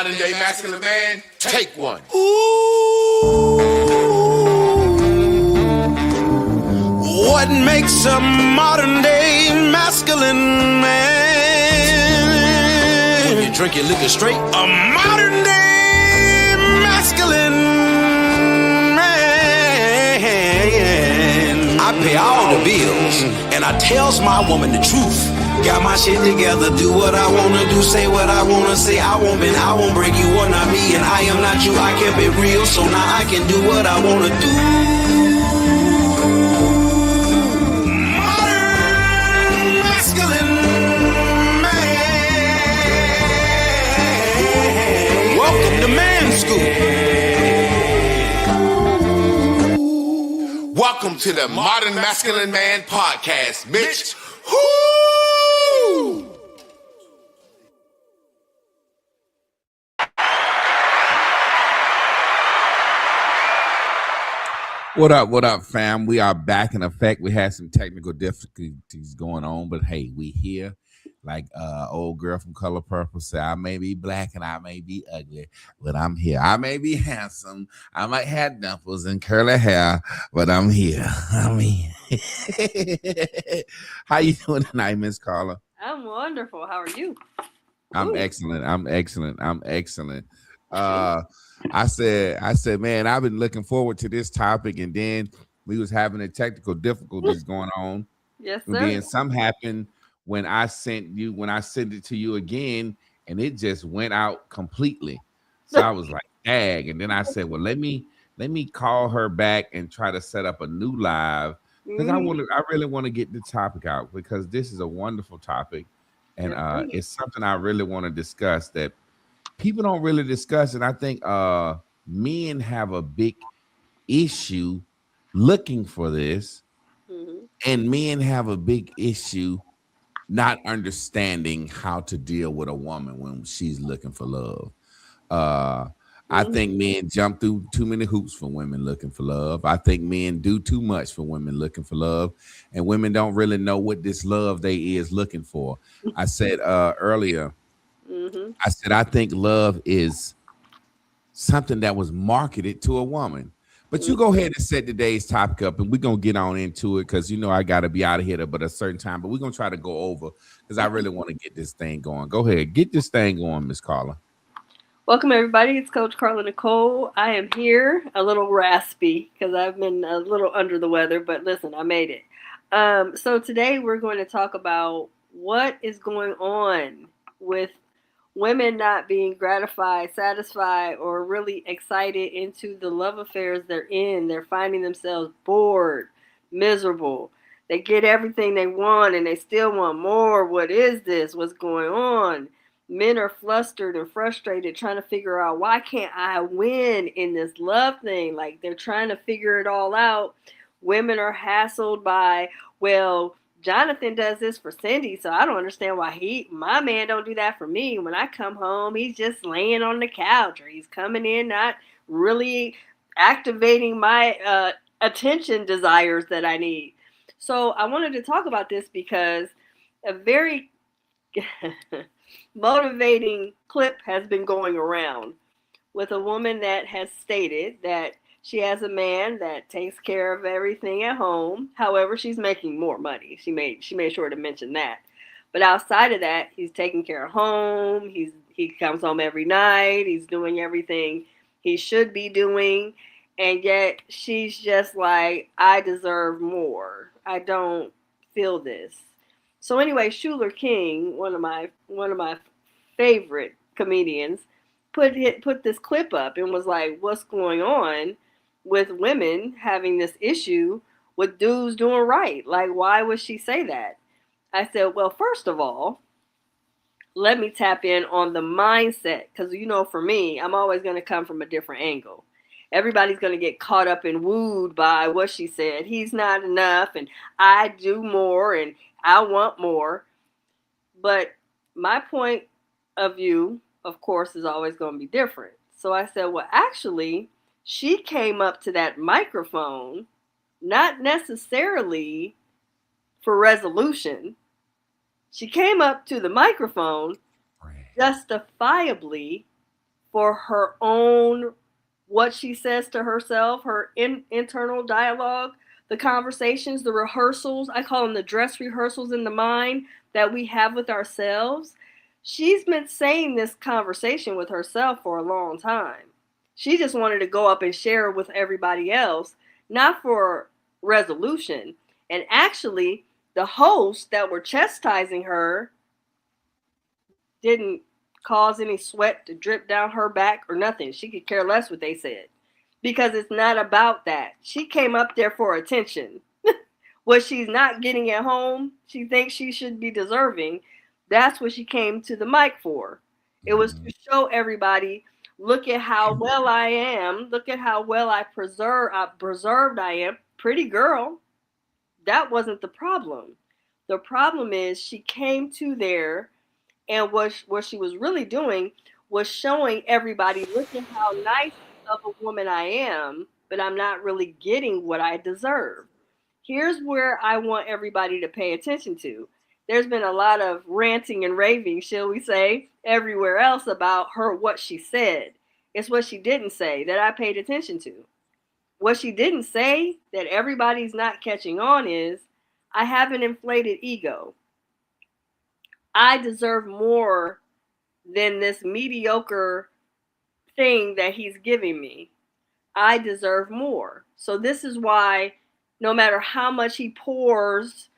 modern day masculine man, take one. Ooh, what makes a modern day masculine man? When you drink your liquor straight, a modern day masculine man. I pay all the bills and I tells my woman the truth. Got my shit together, do what I wanna do, say what I wanna say. I won't break you, are not me, and I am not you. I kept it real, so now I can do what I wanna do. Modern masculine man. Welcome to Man School. Welcome to the Modern Masculine Man Podcast, Mitch. Woo! What up, fam? We are back in effect. We had some technical difficulties going on, but hey, we here. Like old girl from Color Purple said, I may be black and I may be ugly, but I'm here. I may be handsome. I might have dimples and curly hair, but I'm here. I'm here. How you doing tonight, Miss Carla? I'm wonderful. How are you? I'm excellent. I said, man, I've been looking forward to this topic, and then we was having a technical difficulties going on. Yes, sir. And then some happened when I sent it to you again, and it just went out completely. So I was like, dang. And then I said, well, let me call her back and try to set up a new live, because I really want to get the topic out, because this is a wonderful topic, and it's something I really want to discuss that people don't really discuss. And I think men have a big issue looking for this, and men have a big issue not understanding how to deal with a woman when she's looking for love. I think men jump through too many hoops for women looking for love. I think men do too much for women looking for love, and women don't really know what this love they is looking for. I said earlier, I said, I think love is something that was marketed to a woman. But you go ahead and set today's topic up, and we're going to get on into it, because, you know, I got to be out of here at a certain time, but we're going to try to go over, because I really want to get this thing going. Go ahead. Get this thing going, Miss Carla. Welcome, everybody. It's Coach Carla Nicole. I am here, a little raspy, because I've been a little under the weather, but listen, I made it. So today we're going to talk about what is going on with women not being gratified, satisfied, or really excited into the love affairs they're in. They're finding themselves bored, miserable. They get everything they want and they still want more. What is this? What's going on? Men are flustered and frustrated, trying to figure out, why can't I win in this love thing? Like, they're trying to figure it all out. Women are hassled by, well, Jonathan does this for Cindy, so I don't understand why my man don't do that for me. When I come home, he's just laying on the couch, or he's coming in not really activating my attention desires that I need. So I wanted to talk about this because a very motivating clip has been going around with a woman that has stated that she has a man that takes care of everything at home. However, she's making more money. She made sure to mention that. But outside of that, he's taking care of home. He comes home every night. He's doing everything he should be doing. And yet she's just like, I deserve more. I don't feel this. So anyway, Schuler King, one of my favorite comedians, put this clip up and was like, what's going on with women having this issue with dudes doing right? Like, why would she say that? I said, well, first of all, let me tap in on the mindset. Because, you know, for me, I'm always going to come from a different angle. Everybody's going to get caught up and wooed by what she said. He's not enough, and I do more, and I want more. But my point of view, of course, is always going to be different. So I said, well, actually, she came up to that microphone, not necessarily for resolution. She came up to the microphone justifiably for her own, what she says to herself, her internal dialogue, the conversations, the rehearsals. I call them the dress rehearsals in the mind that we have with ourselves. She's been saying this conversation with herself for a long time. She just wanted to go up and share it with everybody else, not for resolution. And actually, the hosts that were chastising her didn't cause any sweat to drip down her back or nothing. She could care less what they said because it's not about that. She came up there for attention. What she's not getting at home, she thinks she should be deserving. That's what she came to the mic for. It was to show everybody, look at how well I am. Look at how well I preserved I am. Pretty girl. That wasn't the problem. The problem is she came to there, and what she was really doing was showing everybody, look at how nice of a woman I am, but I'm not really getting what I deserve. Here's where I want everybody to pay attention to. There's been a lot of ranting and raving, shall we say, everywhere else about her, what she said. It's what she didn't say that I paid attention to. What she didn't say that everybody's not catching on is, I have an inflated ego. I deserve more than this mediocre thing that he's giving me. I deserve more. So this is why no matter how much he pours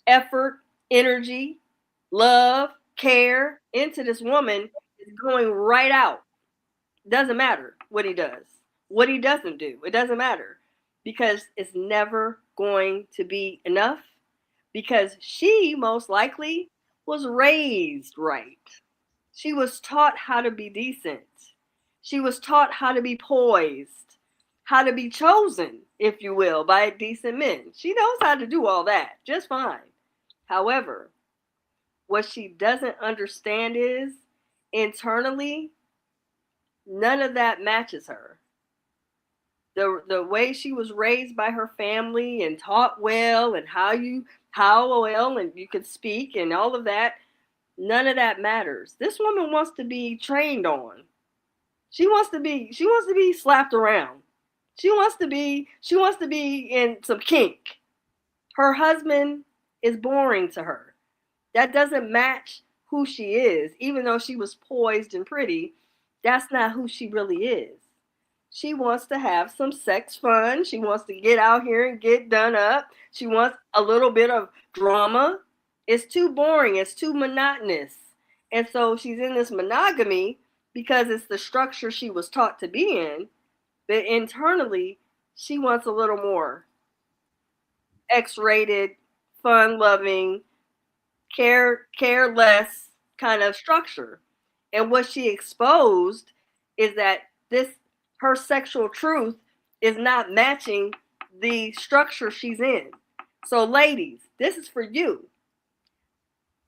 effort, energy, love, care into this woman, is going right out. Doesn't matter what he does, what he doesn't do. It doesn't matter because it's never going to be enough because she most likely was raised right. She was taught how to be decent. She was taught how to be poised, how to be chosen, if you will, by decent men. She knows how to do all that just fine. However, what she doesn't understand is internally, none of that matches her. The way she was raised by her family and taught well and how well and you could speak and all of that, none of that matters. This woman wants to be trained on. She wants to be slapped around. She wants to be in some kink. Her husband is boring to her. That doesn't match who she is. Even though she was poised and pretty, that's not who she really is. She wants to have some sex fun. She wants to get out here and get done up. She wants a little bit of drama. It's too boring. It's too monotonous. And so she's in this monogamy because it's the structure she was taught to be in. But internally, she wants a little more X-rated, fun-loving, careless kind of structure. And what she exposed is that her sexual truth is not matching the structure she's in. So ladies, this is for you.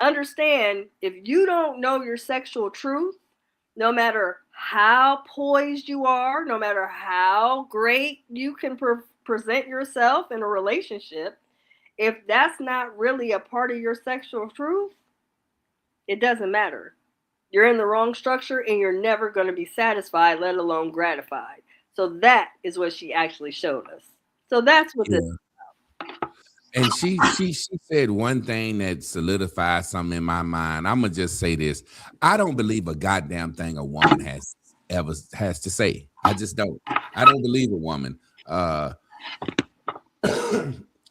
Understand, if you don't know your sexual truth, no matter how poised you are, no matter how great you can present yourself in a relationship, if that's not really a part of your sexual truth, it doesn't matter. You're in the wrong structure and you're never going to be satisfied, let alone gratified. So that is what she actually showed us. So that's what this is about. And she said one thing that solidified something in my mind. I'm gonna just say this. I don't believe a goddamn thing a woman has to say. I just don't. I don't believe a woman.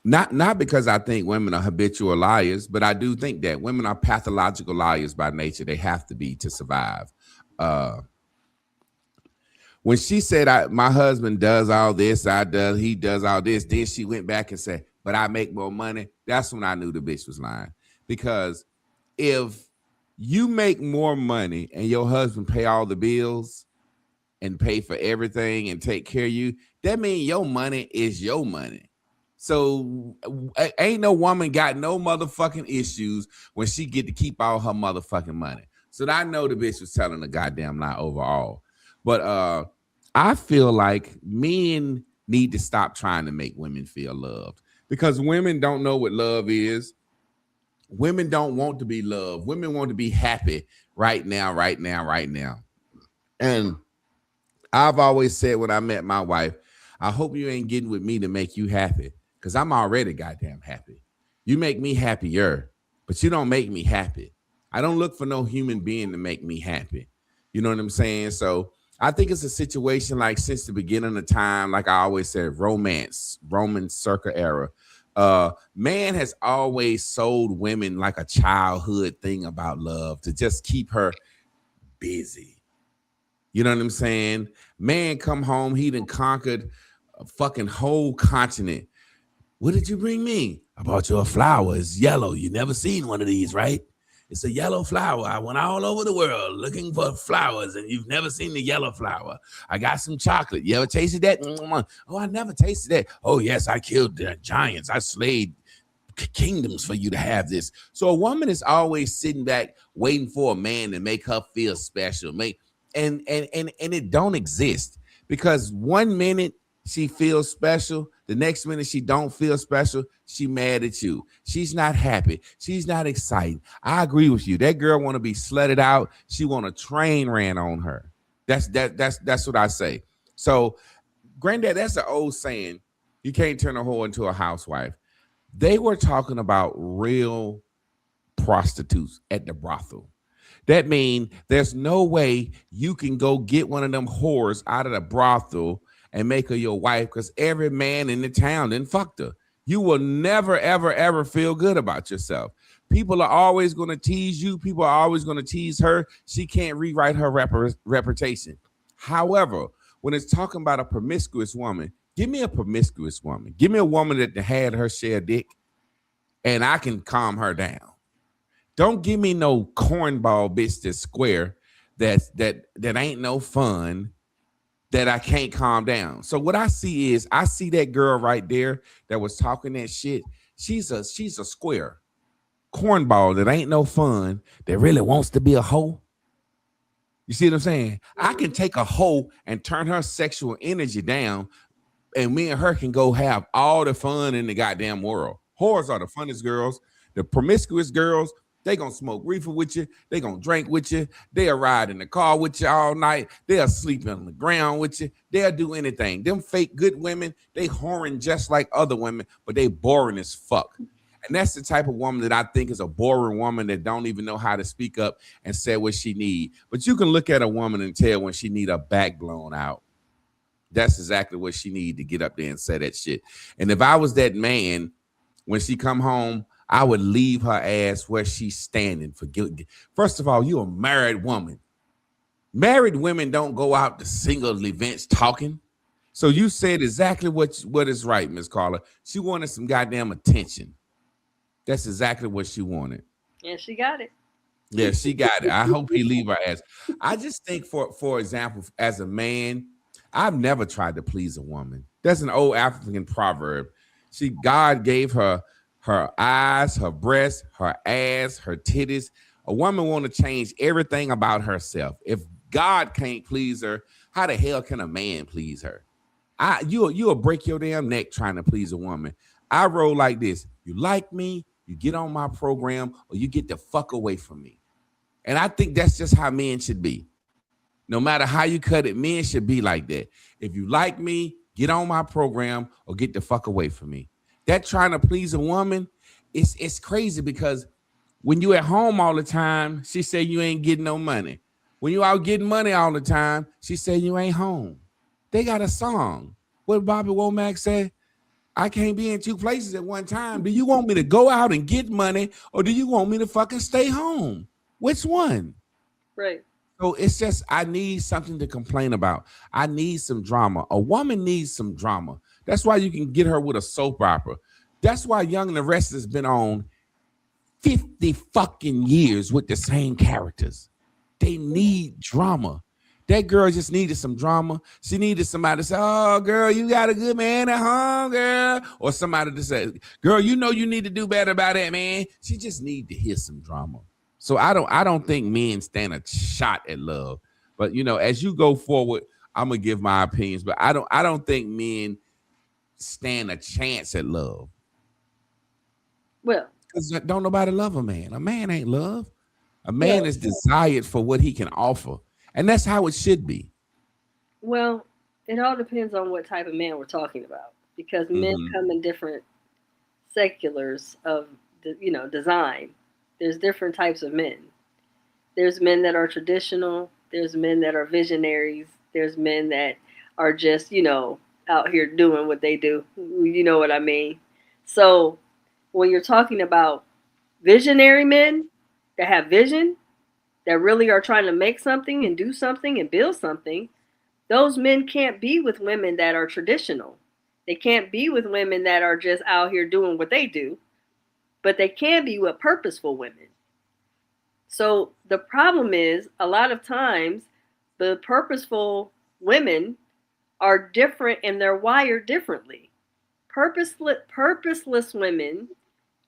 Not because I think women are habitual liars, but I do think that women are pathological liars by nature. They have to be to survive. When she said, my husband does all this, he does all this, then she went back and said, but I make more money. That's when I knew the bitch was lying. Because if you make more money and your husband pay all the bills and pay for everything and take care of you, that means your money is your money. So ain't no woman got no motherfucking issues when she get to keep all her motherfucking money. So I know the bitch was telling a goddamn lie overall. But I feel like men need to stop trying to make women feel loved because women don't know what love is. Women don't want to be loved. Women want to be happy right now. And I've always said when I met my wife, I hope you ain't getting with me to make you happy, because I'm already goddamn happy. You make me happier, but you don't make me happy. I don't look for no human being to make me happy. You know what I'm saying? So I think it's a situation like since the beginning of time, like I always said, romance, Roman circa era. Man has always sold women like a childhood thing about love to just keep her busy. You know what I'm saying? Man come home, he done conquered a fucking whole continent. What did you bring me? I brought you a flower. It's yellow. You never seen one of these, right? It's a yellow flower. I went all over the world looking for flowers, and you've never seen the yellow flower. I got some chocolate. You ever tasted that? Oh, I never tasted that. Oh, yes, I killed the giants. I slayed kingdoms for you to have this. So a woman is always sitting back waiting for a man to make her feel special. And it don't exist, because 1 minute she feels special, the next minute she don't feel special, she mad at you. She's not happy. She's not excited. I agree with you. That girl want to be slutted out. She want a train ran on her. That's what I say. So, granddad, that's an old saying. You can't turn a whore into a housewife. They were talking about real prostitutes at the brothel. That means there's no way you can go get one of them whores out of the brothel and make her your wife, because every man in the town then fucked her. You will never, ever, ever feel good about yourself. People are always going to tease you. People are always going to tease her. She can't rewrite her reputation. However, when it's talking about a promiscuous woman, give me a promiscuous woman. Give me a woman that had her share dick, and I can calm her down. Don't give me no cornball bitch that's square, that ain't no fun, that I can't calm down. So what I see is, I see that girl right there that was talking that shit. She's a square cornball that ain't no fun, that really wants to be a hoe. You see what I'm saying? I can take a hoe and turn her sexual energy down, and me and her can go have all the fun in the goddamn world. Whores are the funnest girls. The promiscuous girls, they gonna smoke reefer with you. They gonna drink with you. They'll ride in the car with you all night. They'll sleep on the ground with you. They'll do anything. Them fake good women, they whoring just like other women, but they boring as fuck. And that's the type of woman that I think is a boring woman that don't even know how to speak up and say what she need. But you can look at a woman and tell when she need her back blown out. That's exactly what she need to get up there and say that shit. And if I was that man, when she come home, I would leave her ass where she's standing for guilty. First of all, you're a married woman. Married women don't go out to single events talking. So you said exactly what is right, Miss Carla. She wanted some goddamn attention. That's exactly what she wanted. And she got it. Yeah, she got it. I hope he leave her ass. I just think, for example, as a man, I've never tried to please a woman. That's an old African proverb. God gave her eyes, her breasts, her ass, her titties. A woman want to change everything about herself. If God can't please her, how the hell can a man please her? You'll break your damn neck trying to please a woman. I roll like this. You like me, you get on my program, or you get the fuck away from me. And I think that's just how men should be. No matter how you cut it, men should be like that. If you like me, get on my program or get the fuck away from me. That trying to please a woman, it's crazy, because when you at home all the time, she say you ain't getting no money. When you out getting money all the time, she say you ain't home. They got a song. What Bobby Womack said? I can't be in two places at one time. Do you want me to go out and get money, or do you want me to fucking stay home? Which one? Right. So it's just, I need something to complain about. I need some drama. A woman needs some drama. That's why you can get her with a soap opera. That's why Young and the Restless has been on 50 fucking years with the same characters. They need drama. That girl just needed some drama. She needed somebody to say, oh, girl, you got a good man at home, girl. Or somebody to say, girl, you know you need to do better about that, man. She just need to hear some drama. So I don't think men stand a shot at love. But, you know, as you go forward, I'm going to give my opinions. But I don't think men stand a chance at love. Well, because don't nobody love a man. A man ain't love. A man is desired for what he can offer. And that's how it should be. Well, it all depends on what type of man we're talking about, because men Hmm. come in different seculars of design. There's different types of men. There's men that are traditional. There's men that are visionaries. There's men that are just out here doing what they do. You know what I mean? So when you're talking about visionary men that have vision, that really are trying to make something and do something and build something, those men can't be with women that are traditional. They can't be with women that are just out here doing what they do, but they can be with purposeful women. So the problem is, a lot of times the purposeful women are different and they're wired differently. Purposeless women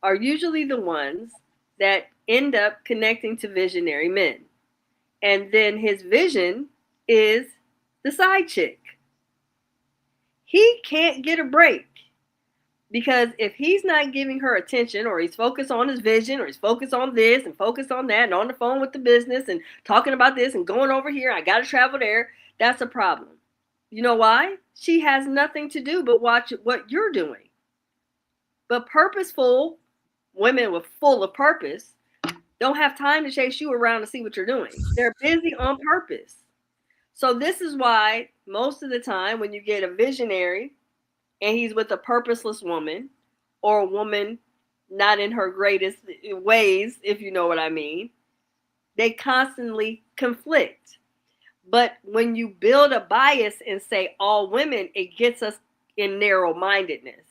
are usually the ones that end up connecting to visionary men. And then his vision is the side chick. He can't get a break, because if he's not giving her attention, or he's focused on his vision, or he's focused on this and focused on that and on the phone with the business and talking about this and going over here, I got to travel there, that's a problem. You know why? She has nothing to do but watch what you're doing. But purposeful women with full of purpose don't have time to chase you around to see what you're doing. They're busy on purpose. So this is why most of the time when you get a visionary and he's with a purposeless woman, or a woman not in her greatest ways, if you know what I mean, they constantly conflict. But when you build a bias and say all women, it gets us in narrow mindedness.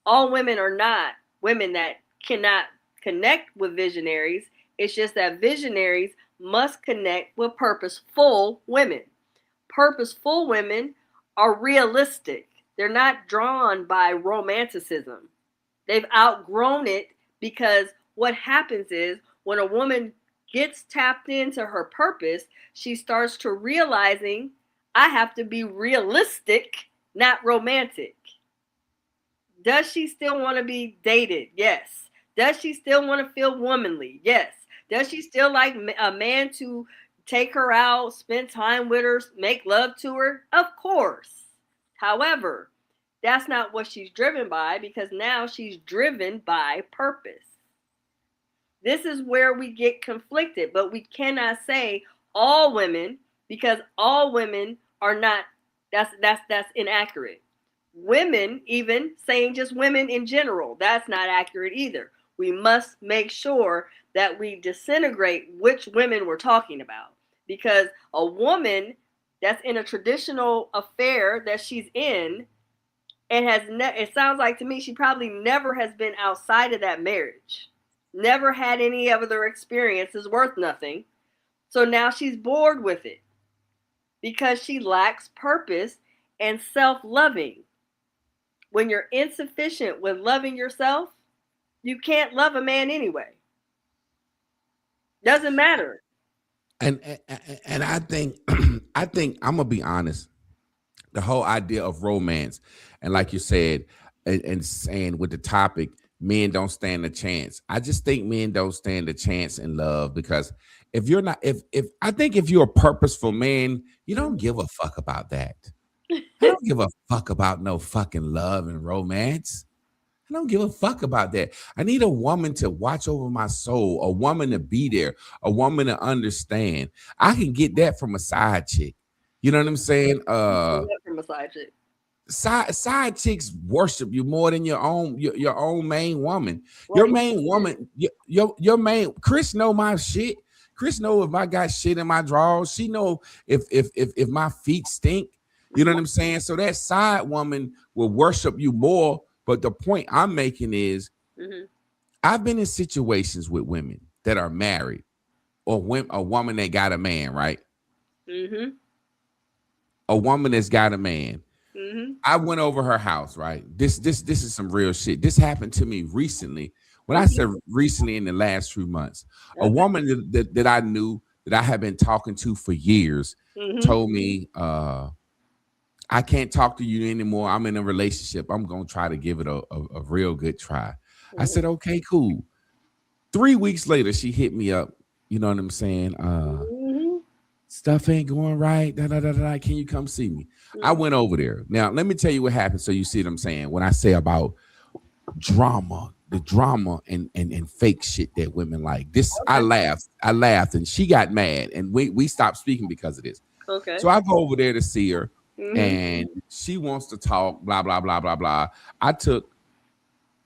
All women are not women that cannot connect with visionaries. It's just that visionaries must connect with purposeful women. Purposeful women are realistic. They're not drawn by romanticism. They've outgrown it, because what happens is when a woman gets tapped into her purpose, she starts to realizing, I have to be realistic, not romantic. Does she still want to be dated? Yes. Does she still want to feel womanly? Yes. Does she still like a man to take her out, spend time with her, make love to her? Of course. However, that's not what she's driven by, because now she's driven by purpose. This is where we get conflicted, but we cannot say all women, because all women are not. That's inaccurate. Women, even saying just women in general, that's not accurate either. We must make sure that we disintegrate which women we're talking about, because a woman that's in a traditional affair that she's in, and it sounds like to me she probably never has been outside of that marriage, never had any other experiences worth nothing. So now she's bored with it, because she lacks purpose and self-loving. When you're insufficient with loving yourself, you can't love a man anyway. Doesn't matter. And I think I think I'm gonna be honest. The whole idea of romance, and like you said, and saying with the topic, men don't stand a chance. I just think men don't stand a chance in love, because if you're not, if I think if you're a purposeful man, you don't give a fuck about that. I don't give a fuck about no fucking love and romance. I don't give a fuck about that. I need a woman to watch over my soul, a woman to be there, a woman to understand. I can get that from a side chick. You know what I'm saying? From a side chick. Side chicks worship you more than your own main woman. Well, Your main woman, your main Chris know my shit. Chris know if I got shit in my drawers. She know if my feet stink. You know what I'm saying? So that side woman will worship you more. But the point I'm making is, mm-hmm. I've been in situations with women that are married, or a woman that got a man, right? Mm-hmm. A woman that's got a man. Mm-hmm. I went over her house, right? This is some real shit. This happened to me recently. When I Mm-hmm. said recently, in the last few months, a Okay. woman that I knew, that I had been talking to for years, Mm-hmm. told me, I can't talk to you anymore. I'm in a relationship. I'm gonna try to give it a real good try. I said, okay, cool. 3 weeks later, she hit me up. You know what I'm saying? Mm-hmm. stuff ain't going right. Da, da, da, da. Can you come see me? I went over there. Now, let me tell you what happened so you see what I'm saying when I say about drama, the drama and fake shit that women like. This Okay. I laughed and she got mad and we stopped speaking because of this. Okay. So I go over there to see her Mhm. and she wants to talk, blah, blah, blah, blah, blah. I took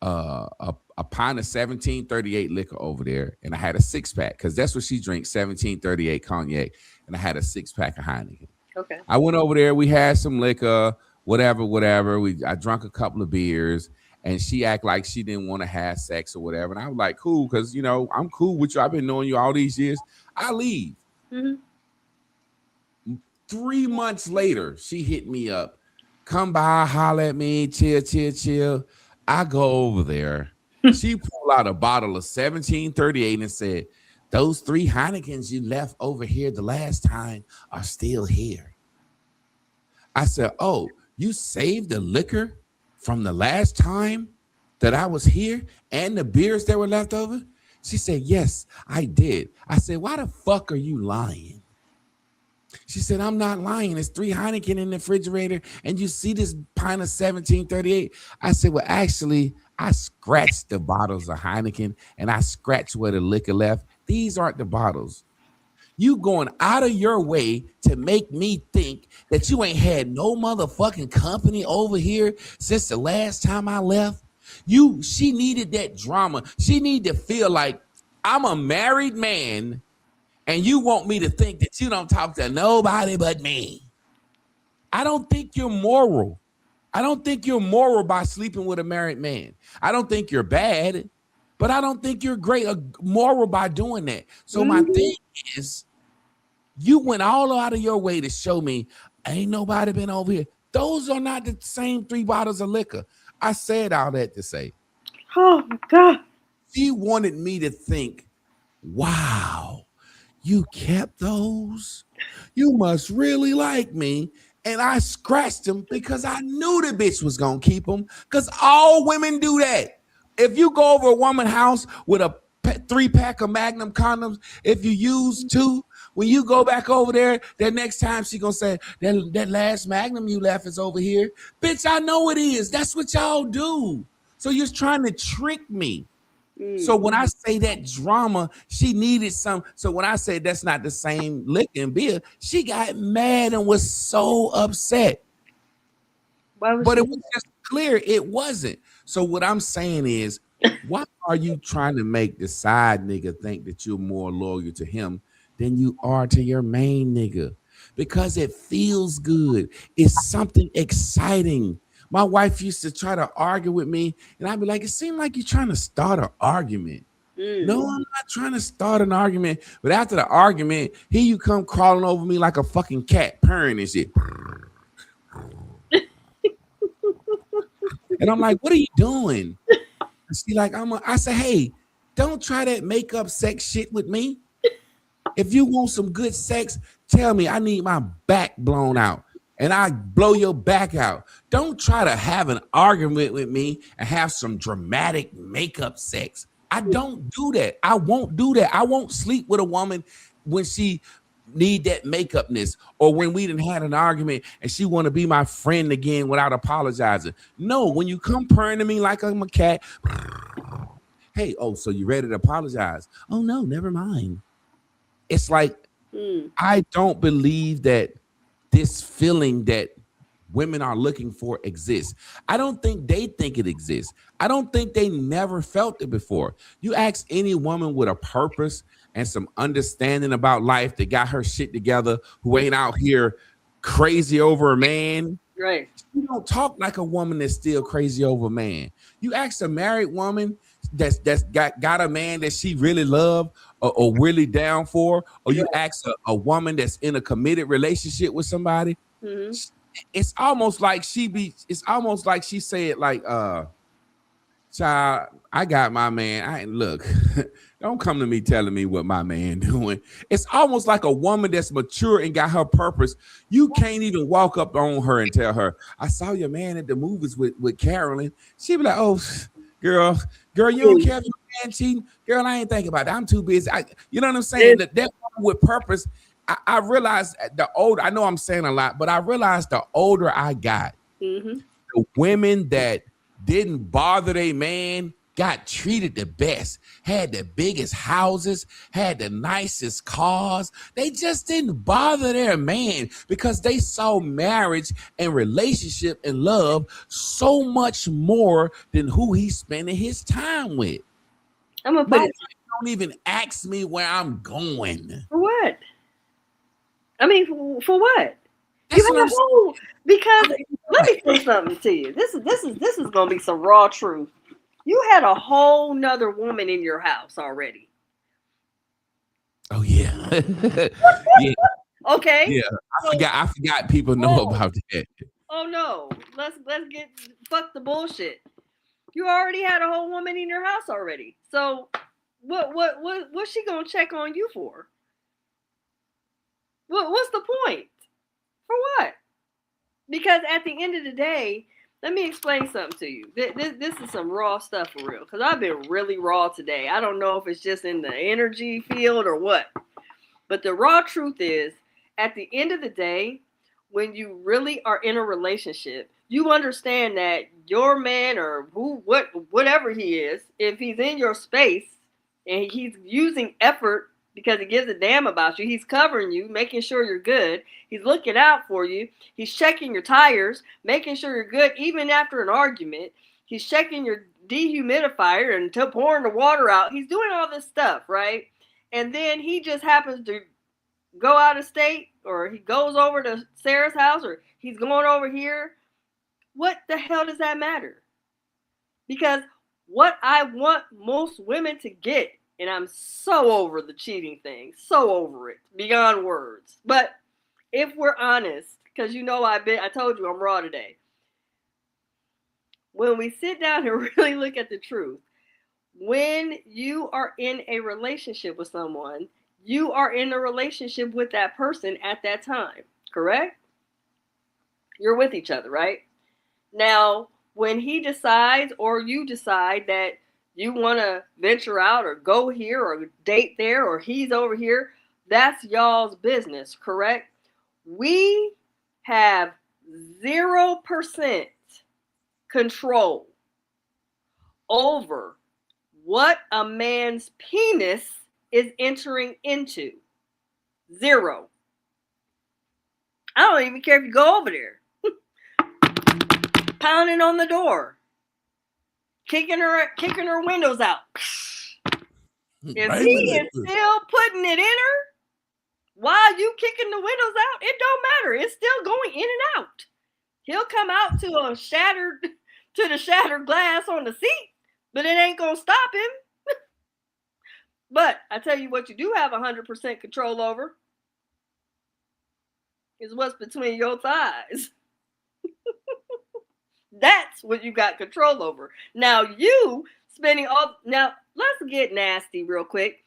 a pint of 1738 liquor over there and I had a 6-pack because that's what she drinks, 1738 cognac, and I had a 6-pack of Heineken. Okay. I went over there, we had some liquor, whatever. I drank a couple of beers and she act like she didn't want to have sex or whatever. And I was like, cool, because I'm cool with you. I've been knowing you all these years. I leave. Mm-hmm. 3 months later, she hit me up. Come by, holler at me, chill. I go over there. She pulled out a bottle of 1738 and said, those 3 Heinekens you left over here the last time are still here. I said, oh, you saved the liquor from the last time that I was here and the beers that were left over? She said, yes, I did. I said, why the fuck are you lying? She said, I'm not lying. There's 3 Heineken in the refrigerator and you see this pint of 1738. I said, well, actually, I scratched the bottles of Heineken and I scratched where the liquor left. These aren't the bottles. You going out of your way to make me think that you ain't had no motherfucking company over here since the last time I left. She needed that drama. She needed to feel like I'm a married man and you want me to think that you don't talk to nobody but me. I don't think you're moral. I don't think you're moral by sleeping with a married man. I don't think you're bad, but I don't think you're great moral by doing that. So my thing is, you went all out of your way to show me ain't nobody been over here. Those are not the same 3 bottles of liquor. I said all that to say. Oh my God. She wanted me to think, wow, you kept those? You must really like me. And I scratched them because I knew the bitch was going to keep them because all women do that. If you go over a woman's house with a 3-pack of Magnum condoms, if you use 2, when you go back over there, that next time she going to say, that last Magnum you left is over here. Bitch, I know it is. That's what y'all do. So you're trying to trick me. So when I say that drama, she needed some. So when I say that's not the same liquor and beer, she got mad and was so upset. But it was just clear it wasn't. So what I'm saying is, why are you trying to make the side nigga think that you're more loyal to him than you are to your main nigga? Because it feels good. It's something exciting. My wife used to try to argue with me, and I'd be like, it seemed like you're trying to start an argument. No, I'm not trying to start an argument. But after the argument, here you come crawling over me like a fucking cat, purring and shit. And I'm like, what are you doing? And she like, I say, hey, don't try that makeup sex shit with me. If you want some good sex, tell me I need my back blown out. And I blow your back out. Don't try to have an argument with me and have some dramatic makeup sex. I don't do that. I won't do that. I won't sleep with a woman when she need that makeupness or when we didn't had an argument and she want to be my friend again without apologizing. No, when you come purring to me like I'm a cat, hey, oh, so you ready to apologize? Oh, no, never mind. It's like, I don't believe that this feeling that women are looking for exists. I don't think they think it exists. I don't think they never felt it before. You ask any woman with a purpose and some understanding about life that got her shit together, who ain't out here crazy over a man. Right. You don't talk like a woman that's still crazy over a man. You ask a married woman that's got a man that she really love or really down for, or you ask a woman that's in a committed relationship with somebody, it's almost like she said like, child, I got my man. Look, don't come to me telling me what my man doing. It's almost like a woman that's mature and got her purpose. You can't even walk up on her and tell her, I saw your man at the movies with Carolyn. She'd be like, oh, girl, you don't care if your man cheating? Girl, I ain't thinking about that. I'm too busy. You know what I'm saying? That woman with purpose I realized the older, I know I'm saying a lot, but I realized the older I got, Mm-hmm. the women that didn't bother their man got treated the best, had the biggest houses, had the nicest cars. They just didn't bother their man because they saw marriage and relationship and love so much more than who he's spending his time with. I'm gonna My put wife it don't even ask me where I'm going. for what? I mean, for what? You That's what had I'm a saying. whole because let me say something to you. This is gonna be some raw truth. You had a whole nother woman in your house already. Oh yeah. Yeah, Okay. yeah. So I forgot people know about that. oh no. Let's get fuck the bullshit. You already had a whole woman in your house already. So what's she gonna check on you for? What's the point? For what? Because at the end of the day, let me explain something to you. This is some raw stuff for real. Because I've been really raw today. I don't know if it's just in the energy field or what. But the raw truth is, at the end of the day, when you really are in a relationship, you understand that your man or whatever he is, if he's in your space and he's using effort because he gives a damn about you, he's covering you, making sure you're good, he's looking out for you, he's checking your tires, making sure you're good even after an argument, he's checking your dehumidifier and pouring the water out, he's doing all this stuff, right? And then he just happens to go out of state or he goes over to Sarah's house or he's going over here, what the hell does that matter? Because what I want most women to get, and I'm so over the cheating thing, so over it, beyond words. But if we're honest, because you know I told you I'm raw today. When we sit down and really look at the truth, when you are in a relationship with someone, you are in a relationship with that person at that time, correct? You're with each other, right? Now, when he decides or you decide that you want to venture out or go here or date there or he's over here, that's y'all's business, correct? We have 0% control over what a man's penis is entering into. 0. I don't even care if you go over there. Pounding on the door. Kicking her windows out. If he is still putting it in her while you kicking the windows out, it don't matter. It's still going in and out. He'll come out to the shattered glass on the seat, but it ain't gonna stop him. But I tell you what you do have 100% control over is what's between your thighs. That's what you got control over. Now you spending all. Now let's get nasty real quick.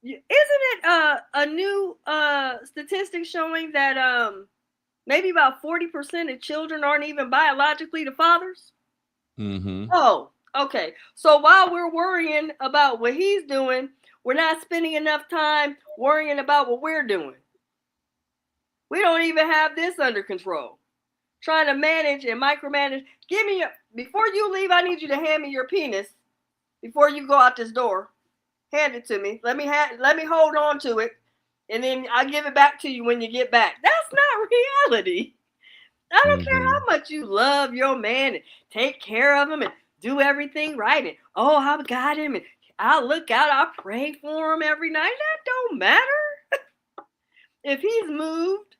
Isn't it a new statistic showing that maybe about 40% of children aren't even biologically the fathers? Mm-hmm. Oh, okay. So while we're worrying about what he's doing, we're not spending enough time worrying about what we're doing. We don't even have this under control. Trying to manage and micromanage. Before you leave, I need you to hand me your penis before you go out this door. Hand it to me. Let me hold on to it, and then I'll give it back to you when you get back. That's not reality. I don't care how much you love your man and take care of him and do everything right. And I've got him and I'll look out. I'll pray for him every night. That don't matter. If he's moved,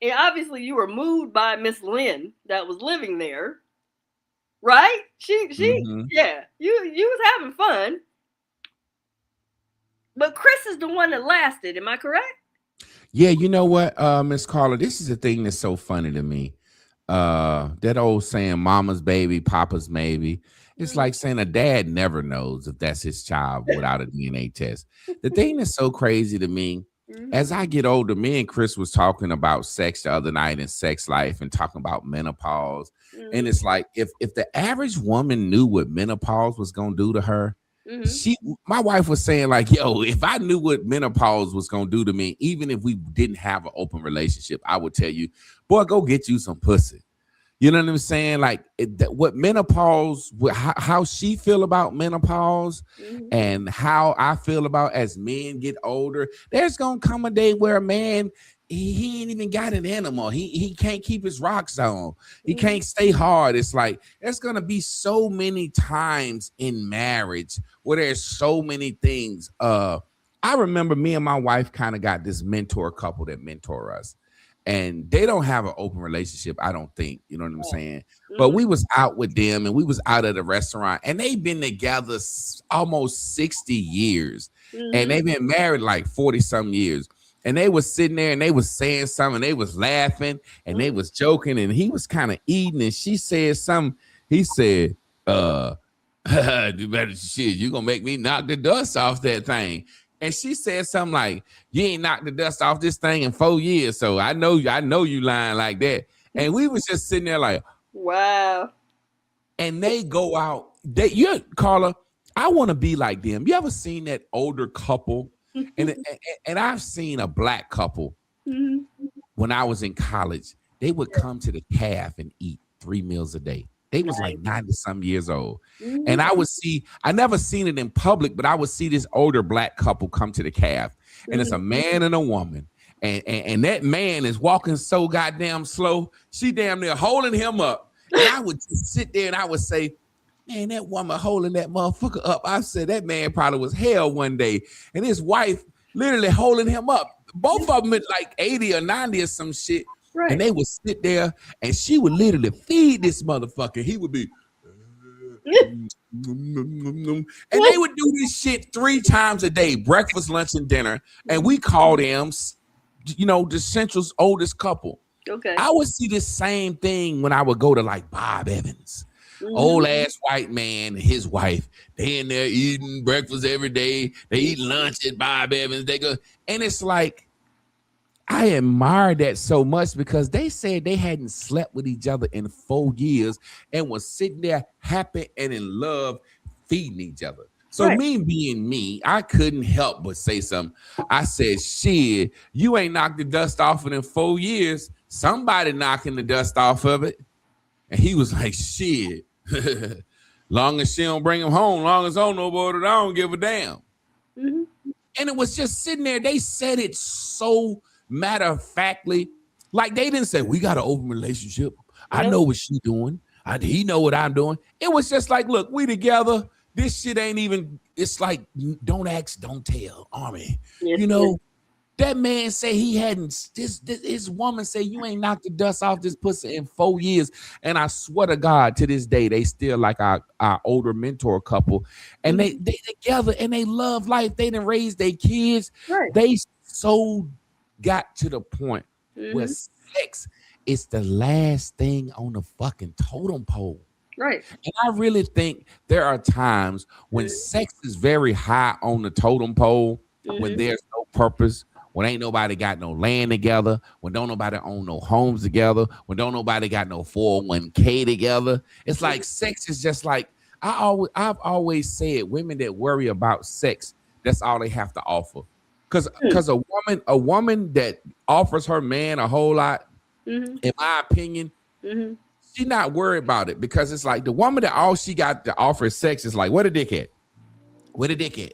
and obviously you were moved by Miss Lynn that was living there, right? Yeah, you was having fun. But Chris is the one that lasted. Am I correct? Yeah, you know what, Miss Carla, this is the thing that's so funny to me. That old saying, mama's baby, papa's maybe. It's like saying a dad never knows if that's his child without a DNA test. The thing that's so crazy to me, as I get older, me and Chris was talking about sex the other night and sex life and talking about menopause. And it's like, if the average woman knew what menopause was going to do to her, My wife was saying like, yo, if I knew what menopause was gonna do to me, even if we didn't have an open relationship, I would tell you, boy, go get you some pussy. You know what I'm saying? Like what menopause, how she feel about menopause, and how I feel about as men get older. There's gonna come a day where a man he ain't even got an animal. He can't keep his rocks on. He can't stay hard. It's like there's gonna be so many times in marriage where there's so many things. I remember me and my wife kind of got this mentor couple that mentor us. And they don't have an open relationship, I don't think. You know what I'm saying? But we was out with them and we was out at a restaurant and they've been together almost 60 years. And they've been married like 40 some years. And they was sitting there and they was saying something, they was laughing and they was joking and he was kind of eating and she said something. He said, do better shit, you gonna make me knock the dust off that thing. And she said something like, you ain't knocked the dust off this thing in 4 years. So I know you lying like that. And we was just sitting there like, wow. And they go out. You're Carla, I want to be like them. You ever seen that older couple? and I've seen a black couple when I was in college. They would come to the calf and eat 3 meals a day. They was like 90 some years old. And I never seen it in public, but I would see this older black couple come to the calf. And it's a man and a woman. And that man is walking so goddamn slow. She damn near holding him up. And I would just sit there and I would say, man, that woman holding that motherfucker up. I said that man probably was hell one day. And his wife literally holding him up. Both of them at like 80 or 90 or some shit. Right. And they would sit there and she would literally feed this motherfucker. He would be, and they would do this shit 3 times a day, breakfast, lunch, and dinner. And we called them, the Central's oldest couple. Okay. I would see the same thing when I would go to like Bob Evans. Old ass white man and his wife. They in there eating breakfast every day. They eat lunch at Bob Evans. They go, and it's like, I admire that so much because they said they hadn't slept with each other in 4 years and was sitting there happy and in love feeding each other. So me being me, I couldn't help but say something. I said, shit, you ain't knocked the dust off it in 4 years. Somebody knocking the dust off of it. And he was like, shit, long as she don't bring him home, long as I don't know about it, I don't give a damn. And it was just sitting there. They said it so matter of factly, like they didn't say we got an open relationship. I know what she's doing. He know what I'm doing. It was just like, look, we together. This shit ain't even. It's like don't ask, don't tell. Army, that man said he hadn't. His woman said you ain't knocked the dust off this pussy in 4 years. And I swear to God, to this day, they still like our older mentor couple, and they together and they love life. They done raised their kids. Right. They so got to the point where sex is the last thing on the fucking totem pole. Right. And I really think there are times when sex is very high on the totem pole, when there's no purpose, when ain't nobody got no land together, when don't nobody own no homes together, when don't nobody got no 401k together. It's like sex is just like, I've always said women that worry about sex, that's all they have to offer. Because a woman that offers her man a whole lot, in my opinion, she's not worried about it, because it's like the woman that all she got to offer is sex is like, where the dick at? Where the dick at?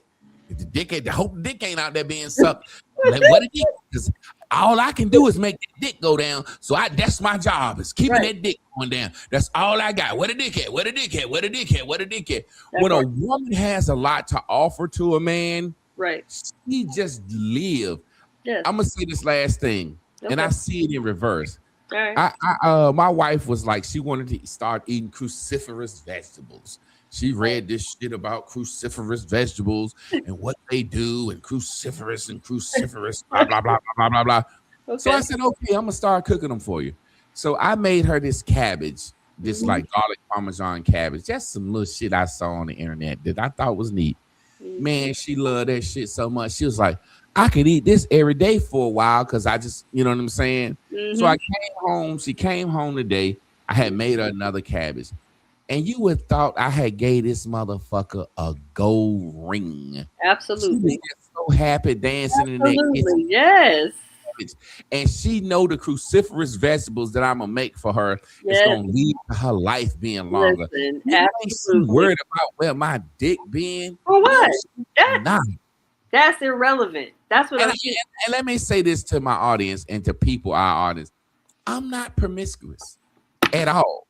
If the dick at, the whole dick ain't out there being sucked. Like, what the dick? Because all I can do is make the dick go down. So that's my job, is keeping that dick going down. That's all I got. Where the dick at? Where the dick at? Where the dick at? Where the dick at? When a woman has a lot to offer to a man, she just live. Yes. I'm gonna say this last thing, and I see it in reverse. Right. My wife was like, she wanted to start eating cruciferous vegetables. She read this shit about cruciferous vegetables and what they do, and cruciferous, blah blah blah blah blah blah. Okay. So I said, okay, I'm gonna start cooking them for you. So I made her this cabbage, this like garlic parmesan cabbage, just some little shit I saw on the internet that I thought was neat. Man, she loved that shit so much. She was like, I could eat this every day for a while, because I just, you know what I'm saying? So I came home. She came home today. I had made her another cabbage. and you would thought I had gave this motherfucker a gold ring. She was Absolutely. just so happy dancing in that kitchen. Absolutely. Yes. And she know the cruciferous vegetables that I'm gonna make for her is Yes. gonna lead to her life being longer. Listen. You ain't she Absolutely. worried about where my dick being? For No, what? she's That's not. that's irrelevant. That's what And, I'm and let me say this to my audience and to people, our audience. I'm not promiscuous at all.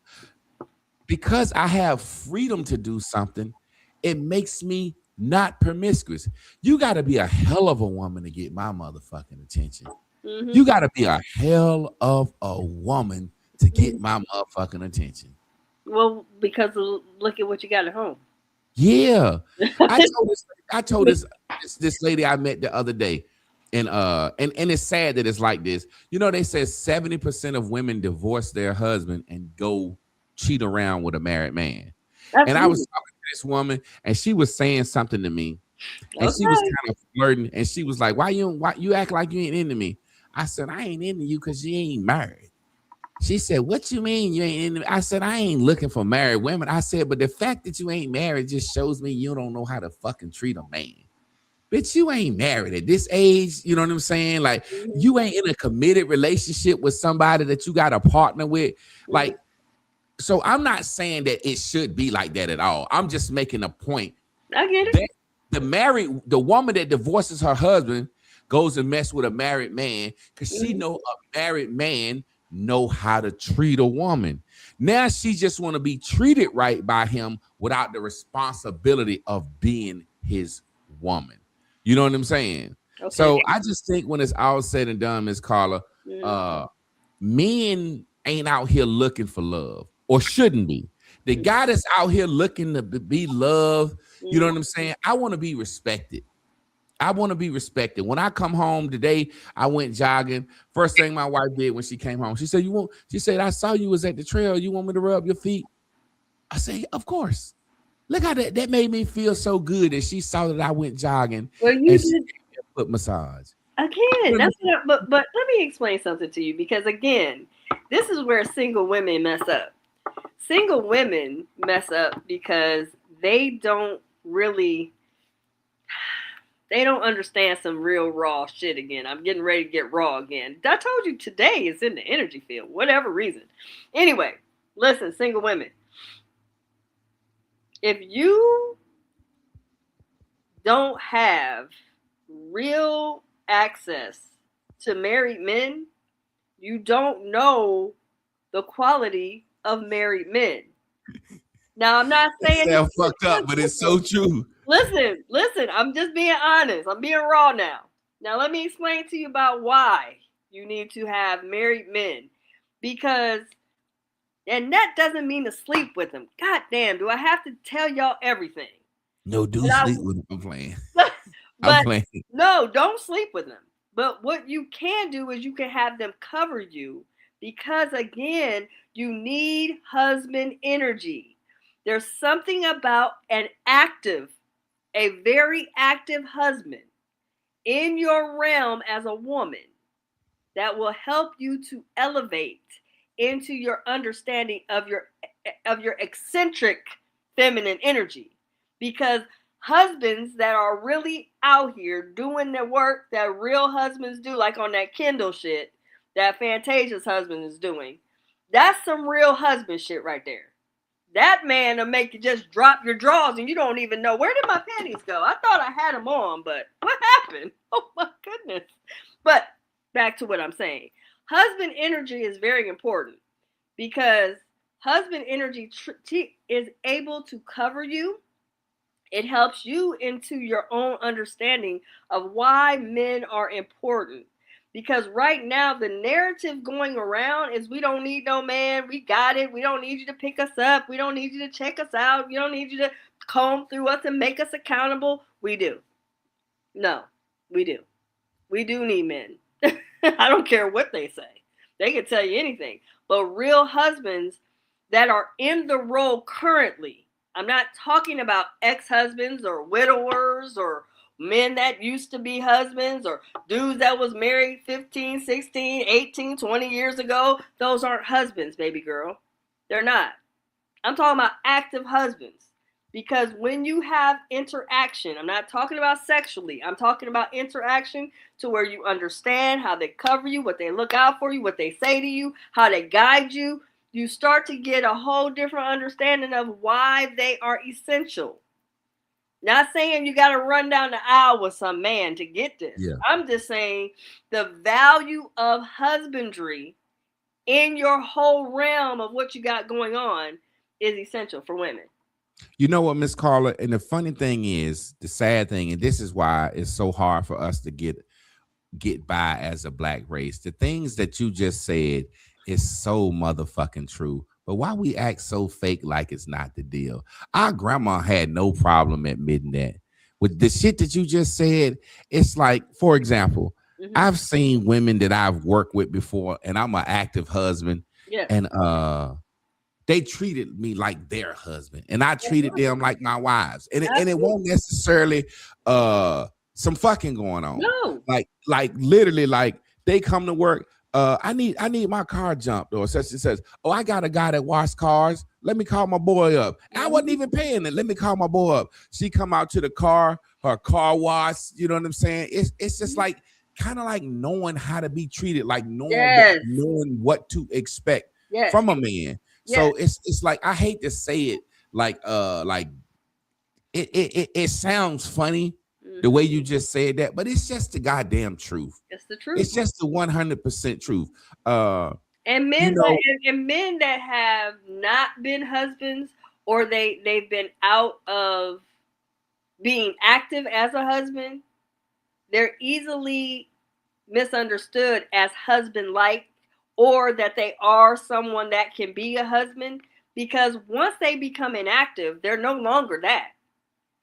Because I have freedom to do something, it makes me not promiscuous. You got to be a hell of a woman to get my motherfucking attention. You got to be a hell of a woman to get my motherfucking attention. Well, because look at what you got at home. Yeah. I told this lady I met the other day. And it's sad that it's like this. You know, they say 70% of women divorce their husband and go cheat around with a married man. Absolutely. And I was talking to this woman, and she was saying something to me, and she was kind of flirting, and she was like, why you act like you ain't into me? I said, I ain't into you because you ain't married. She said, what you mean you ain't into me? I said, I ain't looking for married women. I said, but the fact that you ain't married just shows me you don't know how to fucking treat a man. Bitch, you ain't married at this age. You know what I'm saying? Like, you ain't in a committed relationship with somebody that you got a partner with. Like, so I'm not saying that it should be like that at all. I'm just making a point. I get it. The woman that divorces her husband goes and mess with a married man because she know a married man know how to treat a woman. Now she just want to be treated right by him without the responsibility of being his woman. You know what I'm saying? Okay. So I just think when it's all said and done, Miss Carla, men ain't out here looking for love or shouldn't be. The guy that's out here looking to be loved, you know what I'm saying? I want to be respected. I want to be respected. When I come home today, I went jogging. First thing my wife did when she came home, she said, she said, I saw you was at the trail. You want me to rub your feet? I said, of course. Look how that made me feel so good that she saw that I went jogging. Well, you did foot massage. Again, that's what, but let me explain something to you, because again, this is where single women mess up. Single women mess up because they don't understand some real raw shit again. I'm getting ready to get raw again. I told you today is in the energy field, whatever reason. Anyway, listen, single women. If you don't have real access to married men, you don't know the quality of married men. Now, I'm not saying it sounds fucked up, but it's so true. Listen, I'm just being honest. I'm being raw now. Now, let me explain to you about why you need to have married men. Because, and that doesn't mean to sleep with them. God damn, do I have to tell y'all everything? No, do sleep with them. I'm playing. I'm playing. No, don't sleep with them. But what you can do is you can have them cover you, because, again, you need husband energy. There's something about a very active husband in your realm as a woman that will help you to elevate into your understanding of your eccentric feminine energy. Because husbands that are really out here doing the work that real husbands do, like on that Kindle shit that Fantasia's husband is doing, that's some real husband shit right there. That man will make you just drop your drawers and you don't even know, where did my panties go? I thought I had them on, but what happened? Oh my goodness. But back to what I'm saying. Husband energy is very important, because husband energy is able to cover you. It helps you into your own understanding of why men are important. Because right now, the narrative going around is, we don't need no man. We got it. We don't need you to pick us up. We don't need you to check us out. We don't need you to comb through us and make us accountable. We do. No, we do. We do need men. I don't care what they say. They can tell you anything. But real husbands that are in the role currently, I'm not talking about ex-husbands or widowers or men that used to be husbands or dudes that was married 15, 16, 18, 20 years ago. Those aren't husbands, baby girl. They're not. I'm talking about active husbands. Because when you have interaction, I'm not talking about sexually, I'm talking about interaction to where you understand how they cover you, what they look out for you, what they say to you, how they guide you. You start to get a whole different understanding of why they are essential. Not saying you got to run down the aisle with some man to get this. Yeah. I'm just saying the value of husbandry in your whole realm of what you got going on is essential for women. You know what, Miss Carla? And the funny thing is, the sad thing, and this is why it's so hard for us to get by as a black race. The things that you just said is so motherfucking true. But why we act so fake like it's not the deal? Our grandma had no problem admitting that. With the shit that you just said, it's like, for example, I've seen women that I've worked with before, and I'm an active husband, and they treated me like their husband, and I treated them like my wives, and it won't necessarily some fucking going on. No, like literally, like they come to work. I need my car jumped, or such and such. Oh, I got a guy that washes cars. Let me call my boy up. I wasn't even paying it. Let me call my boy up. She come out to the car, her car wash. You know what I'm saying? It's just like kind of like knowing how to be treated, like knowing what to expect from a man. So it's like, I hate to say it, like it sounds funny the way you just said that, but it's just the goddamn truth. It's the truth. It's just the 100% truth. And men, and men that have not been husbands, or they've been out of being active as a husband, they're easily misunderstood as husband-like, or that they are someone that can be a husband, because once they become inactive, they're no longer that.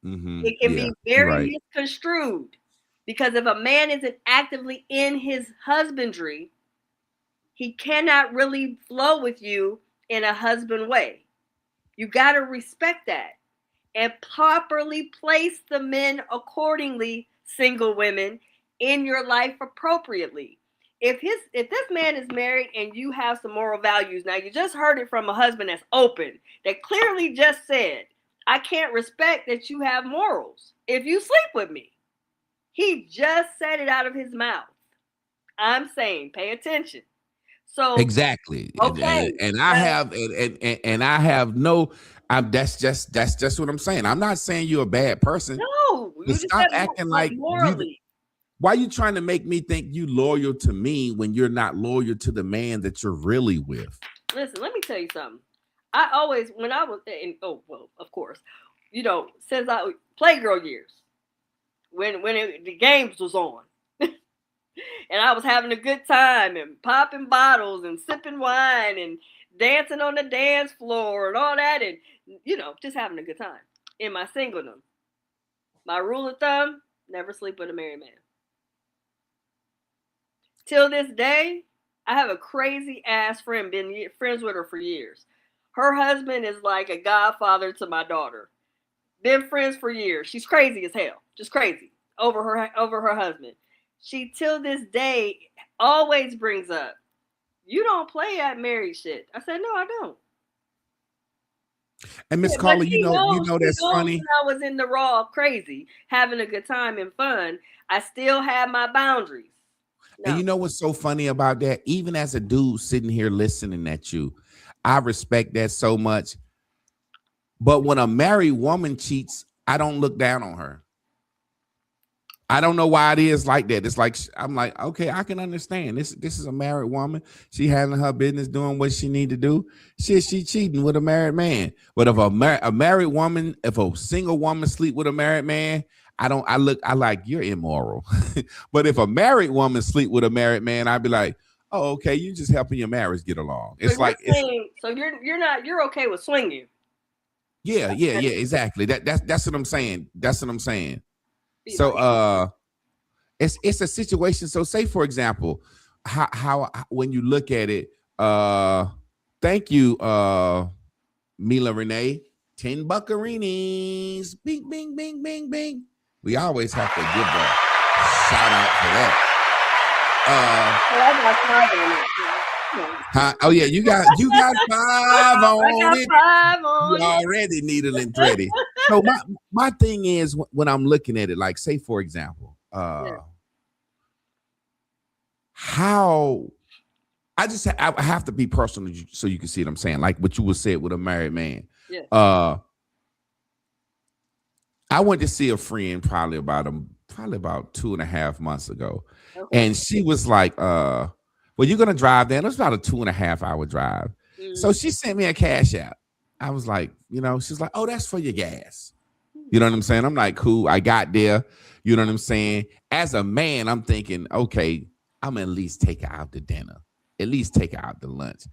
It can be very misconstrued, because if a man isn't actively in his husbandry, he cannot really flow with you in a husband way. You got to respect that and properly place the men accordingly, single women, in your life appropriately. If this man is married and you have some moral values, now you just heard it from a husband that's open, that clearly just said, I can't respect that you have morals if you sleep with me. He just said it out of his mouth. I'm saying, pay attention. So exactly. Okay. And I have and I have no. That's just what I'm saying. I'm not saying you're a bad person. No, you just stop acting like morally. Why are you trying to make me think you loyal to me when you're not loyal to the man that you're really with? Listen, let me tell you something. I always, when I was in, of course, since I playgirl years, when the games was on, and I was having a good time and popping bottles and sipping wine and dancing on the dance floor and all that, and just having a good time in my singledom. My rule of thumb: never sleep with a married man. Till this day, I have a crazy ass friend, been friends with her for years. Her husband is like a godfather to my daughter. Been friends for years. She's crazy as hell. Just crazy over her husband. She, till this day, always brings up, you don't play that married shit. I said, no, I don't. And Miss Carla, you know that's funny. When I was in the raw crazy, having a good time and fun, I still have my boundaries. No. And you know what's so funny about that? Even as a dude sitting here listening at you, I respect that so much. But when a married woman cheats, I don't look down on her. I don't know why it is like that. It's like, I'm like, okay, I can understand. This is a married woman. She handling her business, doing what she need to do. She cheating with a married man. But if a married woman, if a single woman sleep with a married man, I like, you're immoral. But if a married woman sleep with a married man, I'd be like, oh, okay, you just helping your marriage get along. It's so like, you're okay with swinging. Yeah, exactly. That's what I'm saying. That's what I'm saying. So it's a situation. So say, for example, how when you look at it, thank you, Mila Renee, 10 buccarinis, bing, bing, bing, bing, bing. We always have to give a shout out for that. Huh? Oh yeah, you got 5 I on got it. 5 You on it. already needle and thready. So my thing is when I'm looking at it, like say for example, how I have to be personal so you can see what I'm saying. Like what you would say with a married man. Yeah. I went to see a friend probably about 2.5 months ago. Okay. And she was like, well, you're gonna drive there. It was about a 2.5 hour drive. So she sent me a cash app. I was like, she's like, oh, that's for your gas. You know what I'm saying? I'm like, cool. I got there. You know what I'm saying? As a man, I'm thinking, okay, I'm gonna at least take her out to dinner, at least take her out to lunch.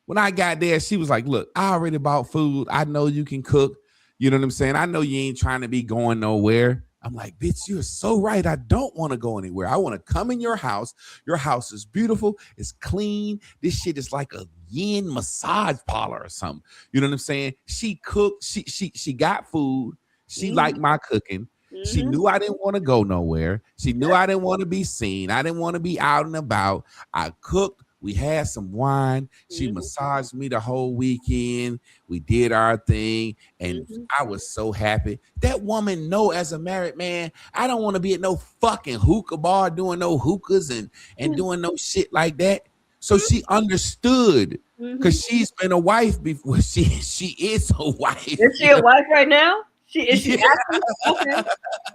When I got there, she was like, look, I already bought food. I know you can cook. You know what I'm saying? I know you ain't trying to be going nowhere. I'm like, bitch, you're so right. I don't want to go anywhere. I want to come in your house. Your house is beautiful. It's clean. This shit is like a yin massage parlor or something. You know what I'm saying? She cooked. She got food. She liked my cooking. She knew I didn't want to go nowhere. She knew I didn't want to be seen. I didn't want to be out and about. I cooked. We had some wine. She massaged me the whole weekend. We did our thing, and I was so happy. That woman know as a married man, I don't want to be at no fucking hookah bar doing no hookahs and doing no shit like that. So she understood because she's been a wife before. She is a wife. Is she a wife right now? Is she active? Okay.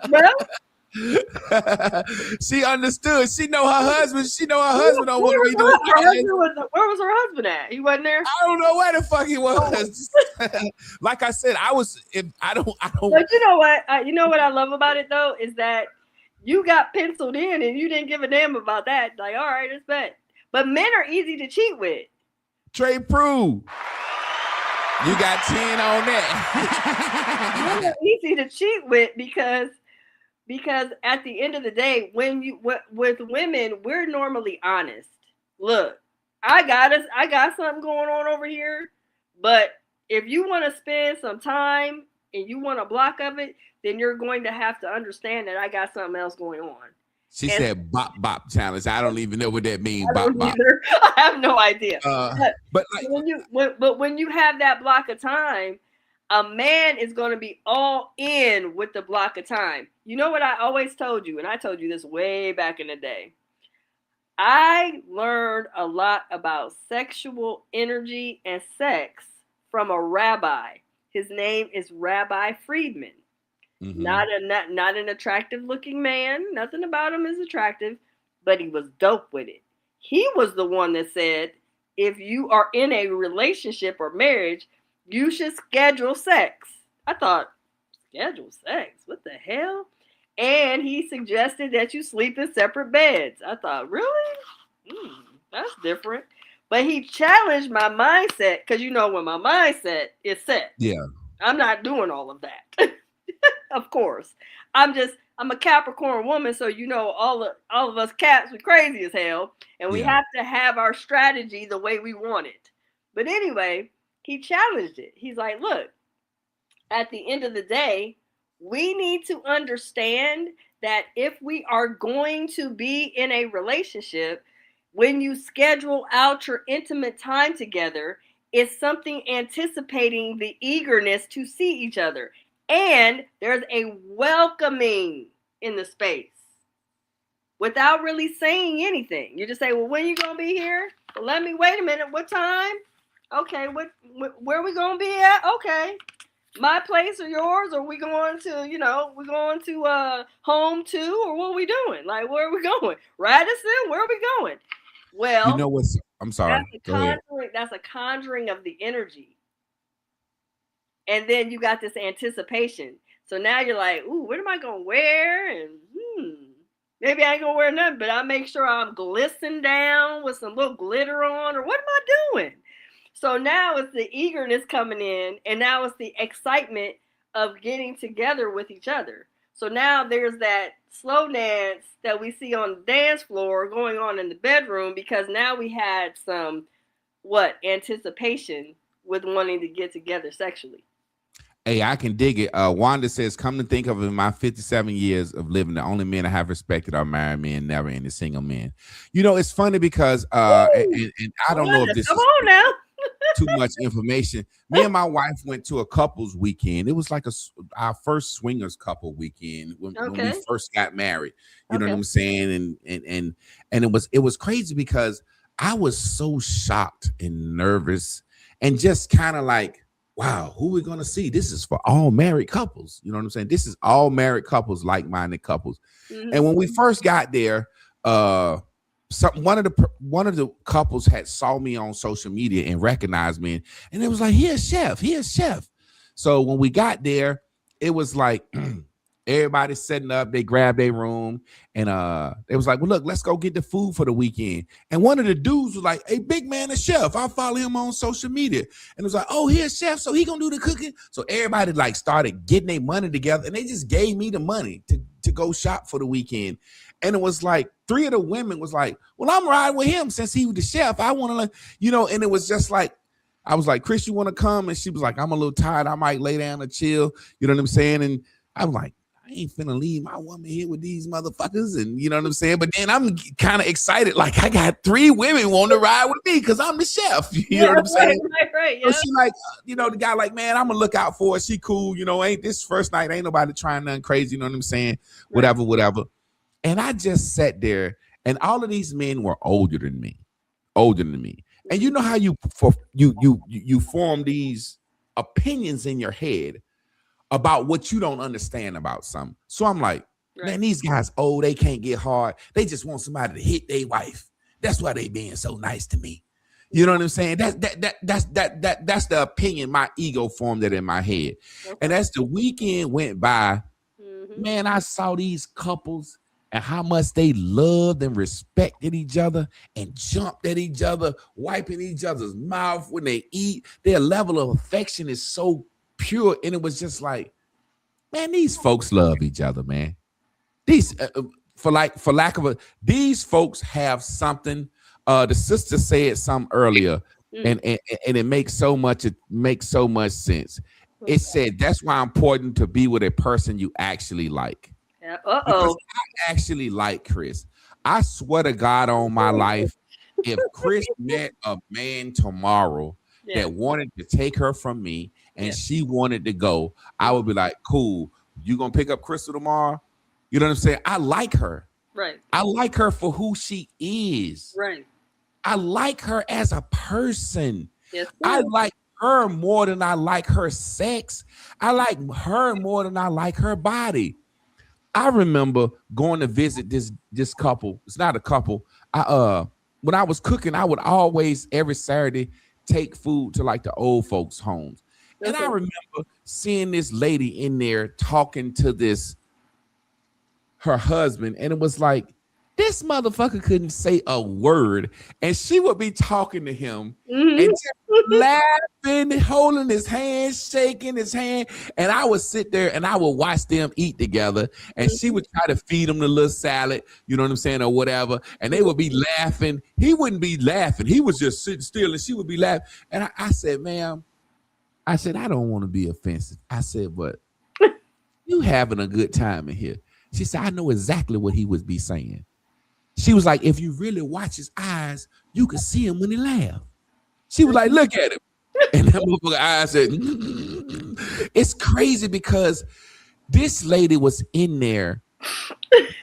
Well, she understood. She know her husband. She know her husband don't want to be doing where was her husband at? He wasn't there. I don't know where the fuck he was. Like I said, I don't. But you know what? You know what I love about it though is that you got penciled in and you didn't give a damn about that. Like, all right, it's bet. But men are easy to cheat with. Trey Prue. You got 10 on that. Men are easy to cheat with because at the end of the day, with women, we're normally honest. Look, I got something going on over here, but if you want to spend some time and you want a block of it, then you're going to have to understand that I got something else going on. She said bop bop challenge. I don't even know what that means. Bop bop. I have no idea. But when you have that block of time, a man is going to be all in with the block of time. You know what I always told you, and I told you this way back in the day. I learned a lot about sexual energy and sex from a rabbi. His name is Rabbi Friedman. Not an attractive looking man. Nothing about him is attractive, but he was dope with it. He was the one that said, if you are in a relationship or marriage, you should schedule sex. I thought, schedule sex? What the hell? And he suggested that you sleep in separate beds. I thought, really? That's different. But he challenged my mindset because when my mindset is set, I'm not doing all of that. Of course, I'm a Capricorn woman, so all of us Caps are crazy as hell, and we have to have our strategy the way we want it. But anyway, he challenged it. He's like, look, at the end of the day, we need to understand that if we are going to be in a relationship, when you schedule out your intimate time together, it's something anticipating the eagerness to see each other. And there's a welcoming in the space without really saying anything. You just say, well, when are you going to be here? Well, wait a minute. What time? Okay. Where are we going to be at? Okay. My place or yours? Or we going to, we're going to home too? Or what are we doing? Like, where are we going? Radisson? Where are we going? Well, you know what's, I'm sorry. That's a conjuring of the energy. And then you got this anticipation. So now you're like, ooh, what am I going to wear? And maybe I ain't going to wear nothing, but I make sure I'm glistening down with some little glitter on, or what am I doing? So now it's the eagerness coming in, and now it's the excitement of getting together with each other. So now there's that slow dance that we see on the dance floor going on in the bedroom, because now we had some, anticipation with wanting to get together sexually. Hey, I can dig it. Wanda says, come to think of it, in my 57 years of living, the only men I have respected are married men, never any single men. You know, it's funny because and I don't know if this Come is on now. too much information. Me and my wife went to a couples weekend. It was like our first swingers couple weekend when we first got married. You know what I'm saying? And it was crazy because I was so shocked and nervous and just kind of like, wow, who we gonna see? This is for all married couples. You know what I'm saying? This is all married couples, like-minded couples. Mm-hmm. And when we first got there, one of the couples had saw me on social media and recognized me, and it was like, he a chef. So when we got there, it was like everybody setting up, they grabbed their room, and it was like, well, look, let's go get the food for the weekend. And one of the dudes was like, hey, big man, a chef. I follow him on social media. And it was like, oh, here's chef, so he gonna do the cooking. So everybody like started getting their money together, and they just gave me the money to go shop for the weekend. And it was like 3 of the women was like, well, I'm riding with him since he was the chef. I want to, and it was just like, I was like, Chris, you want to come? And she was like, I'm a little tired. I might lay down and chill. You know what I'm saying? And I was like, I ain't finna leave my woman here with these motherfuckers. And you know what I'm saying? But then I'm kind of excited. Like, I got 3 women want to ride with me because I'm the chef. You know what I'm saying? Right. So she like, the guy like, man, I'm gonna look out for her. She cool. Ain't this first night. Ain't nobody trying nothing crazy. You know what I'm saying? Right. Whatever. And I just sat there, and all of these men were older than me. And you know how you form these opinions in your head about what you don't understand about something. So I'm like, man, these guys old, they can't get hard. They just want somebody to hit their wife. That's why they being so nice to me. You know what I'm saying? That's the opinion my ego formed it in my head. And as the weekend went by, man, I saw these couples and how much they loved and respected each other and jumped at each other, wiping each other's mouth when they eat. Their level of affection is so pure. And it was just like, man, these folks love each other, man. These, for lack of these folks have something. The sister said something earlier, and it makes so much sense. It said that's why it's important to be with a person you actually like. Because I actually like Chris. I swear to God on my life, if Chris met a man tomorrow that wanted to take her from me and she wanted to go, I would be like, cool, you gonna pick up Crystal tomorrow? You know what I'm saying? I like her. Right. I like her for who she is. Right. I like her as a person. Yes, I like her more than I like her sex. I like her more than I like her body. I remember going to visit this couple. It's not a couple. When I was cooking, I would always every Saturday take food to like the old folks' homes. And I remember seeing this lady in there talking to her husband, and it was like, this motherfucker couldn't say a word, and she would be talking to him and just laughing, holding his hand, shaking his hand, and I would sit there and I would watch them eat together, and she would try to feed him the little salad, you know what I'm saying, or whatever, and they would be laughing. He wouldn't be laughing. He was just sitting still, and she would be laughing. And I said, ma'am, I don't want to be offensive. I said, but you having a good time in here. She said, I know exactly what he would be saying. She was like, if you really watch his eyes, you can see him when he laughs. She was like, look at him. And that motherfucker eyes said, it's crazy because this lady was in there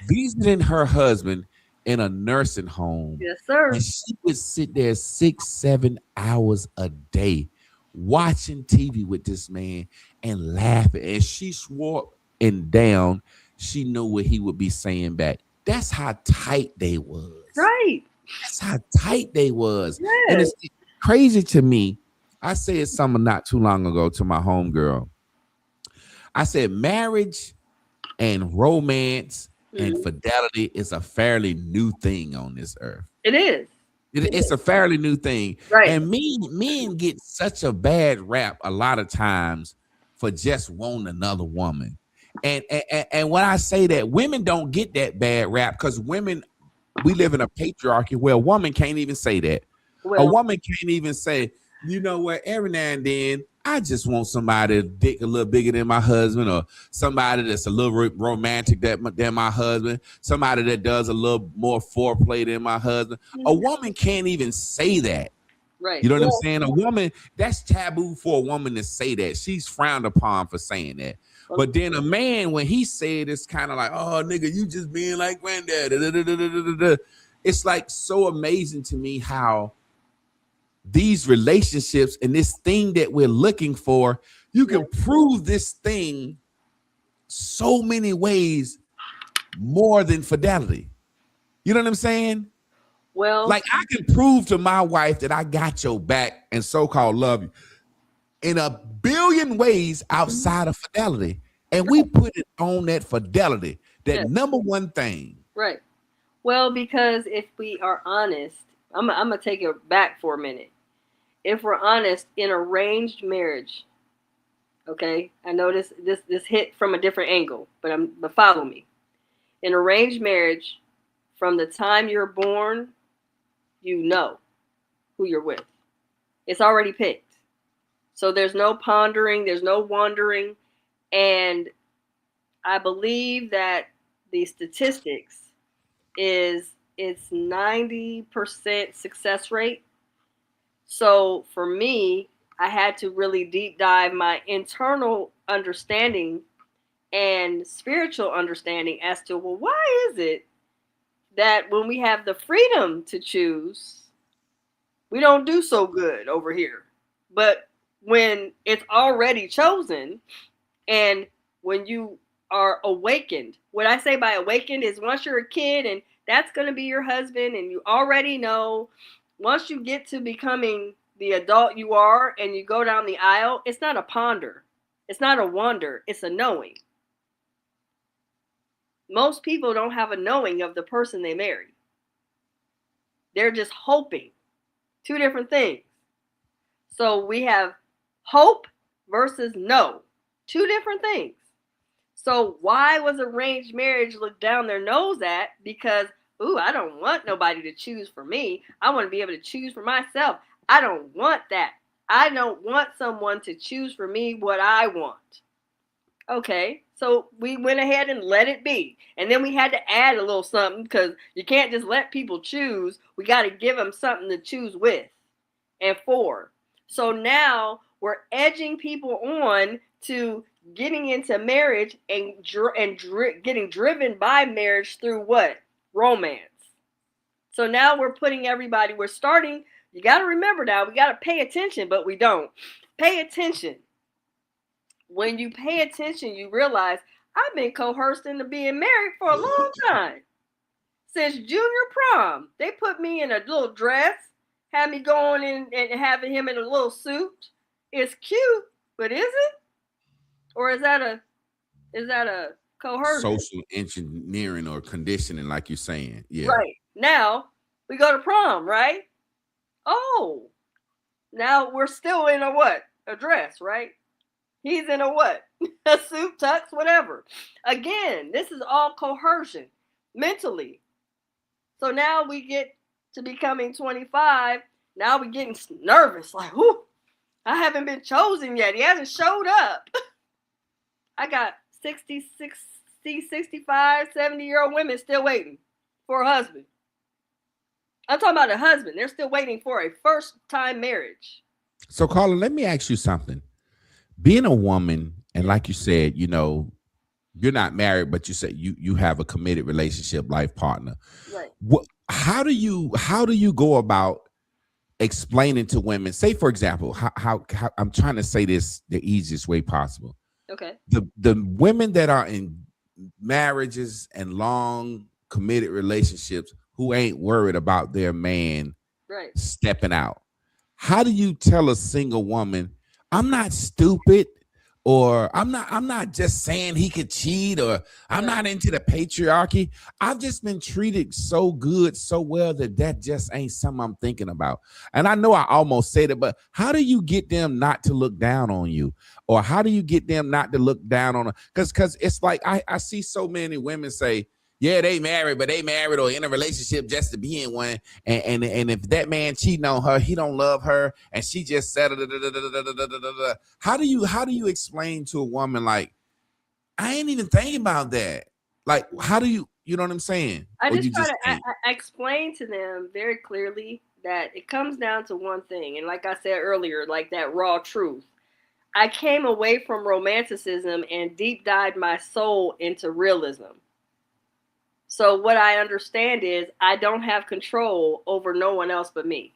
visiting her husband in a nursing home. Yes, sir. And she would sit there 6-7 hours a day watching TV with this man and laughing. And she swore and down, she knew what he would be saying back. That's how tight they was. Right. That's how tight they was. Yes. And it's crazy to me. I said something not too long ago to my homegirl. I said marriage and romance and fidelity is a fairly new thing on this earth. It is. It's a fairly new thing. Right. And men get such a bad rap a lot of times for just wanting another woman. And when I say that, women don't get that bad rap because women, we live in a patriarchy where a woman can't even say that. A woman can't even say, you know what, every now and then I just want somebody to dick a little bigger than my husband, or somebody that's a little romantic than my husband, somebody that does a little more foreplay than my husband. A woman can't even say that. Right. You know what I'm saying? A woman, that's taboo for a woman to say that. She's frowned upon for saying that. But then a man, when he said, it's kind of like, oh, nigga, you just being like granddad. It's like so amazing to me how these relationships and this thing that we're looking for, you can prove this thing so many ways more than fidelity. You know what I'm saying? Well, like I can prove to my wife that I got your back and so-called love you in a billion ways outside of fidelity. And we put it on that fidelity, that number one thing. Right. Well, because if we are honest, I'm going to take it back for a minute. If we're honest, in arranged marriage, okay, I know this hit from a different angle, but follow me. In arranged marriage, from the time you're born, you know who you're with. It's already picked. So there's no pondering, there's no wondering. And I believe that the statistics is it's 90% success rate. So for me, I had to really deep dive my internal understanding and spiritual understanding as to, well, why is it that when we have the freedom to choose, we don't do so good over here? But when it's already chosen, and when you are awakened, what I say by awakened is once you're a kid and that's going to be your husband, and you already know, once you get to becoming the adult you are and you go down the aisle, it's not a ponder. It's not a wonder. It's a knowing. Most people don't have a knowing of the person they marry. They're just hoping. Two different things. So we have hope versus know. Two different things. So why was arranged marriage looked down their nose at? Because, ooh, I don't want nobody to choose for me. I want to be able to choose for myself. I don't want that. I don't want someone to choose for me what I want. Okay, so we went ahead and let it be. And then we had to add a little something, because you can't just let people choose. We got to give them something to choose with and for. So now we're edging people on to getting into marriage and getting driven by marriage through what? Romance. So now we're putting everybody, we're starting, you got to remember now, we got to pay attention, but we don't. Pay attention. When you pay attention, you realize I've been coerced into being married for a long time. Since junior prom, they put me in a little dress, had me going in and having him in a little suit. It's cute, but is it? Or is that a coercion? Social engineering or conditioning, like you're saying. Yeah. Right. Now we go to prom, right? Oh, now we're still in a what? A dress, right? He's in a what? A suit, tux, whatever. Again, this is all coercion mentally. So now we get to becoming 25. Now we're getting nervous. Like, whoo, I haven't been chosen yet. He hasn't showed up. I got 60, 65, 70-year-old women still waiting for a husband. I'm talking about a husband. They're still waiting for a first-time marriage. So, Carla, let me ask you something. Being a woman, and like you said, you know, you're not married, but you said you have a committed relationship, life partner. Right. How do you go about explaining to women? Say, for example, how I'm trying to say this the easiest way possible. Okay. The women that are in marriages and long committed relationships who ain't worried about their man stepping out. How do you tell a single woman, I'm not stupid, or I'm not just saying he could cheat, or I'm not into the patriarchy. I've just been treated so good, so well that just ain't something I'm thinking about. And I know I almost said it, but how do you get them not to look down on you? Or how do you get them not to look down on her? Because it's like I see so many women say, Yeah, they married, but they married or in a relationship just to be in one. And if that man cheating on her, he don't love her, and she just said, how do you explain to a woman like, I ain't even thinking about that? Like, how do you know what I'm saying? I Or just you try just to can't? I explain to them very clearly that it comes down to one thing. And like I said earlier, like that raw truth. I came away from romanticism and deep dived my soul into realism. So what I understand is I don't have control over no one else but me.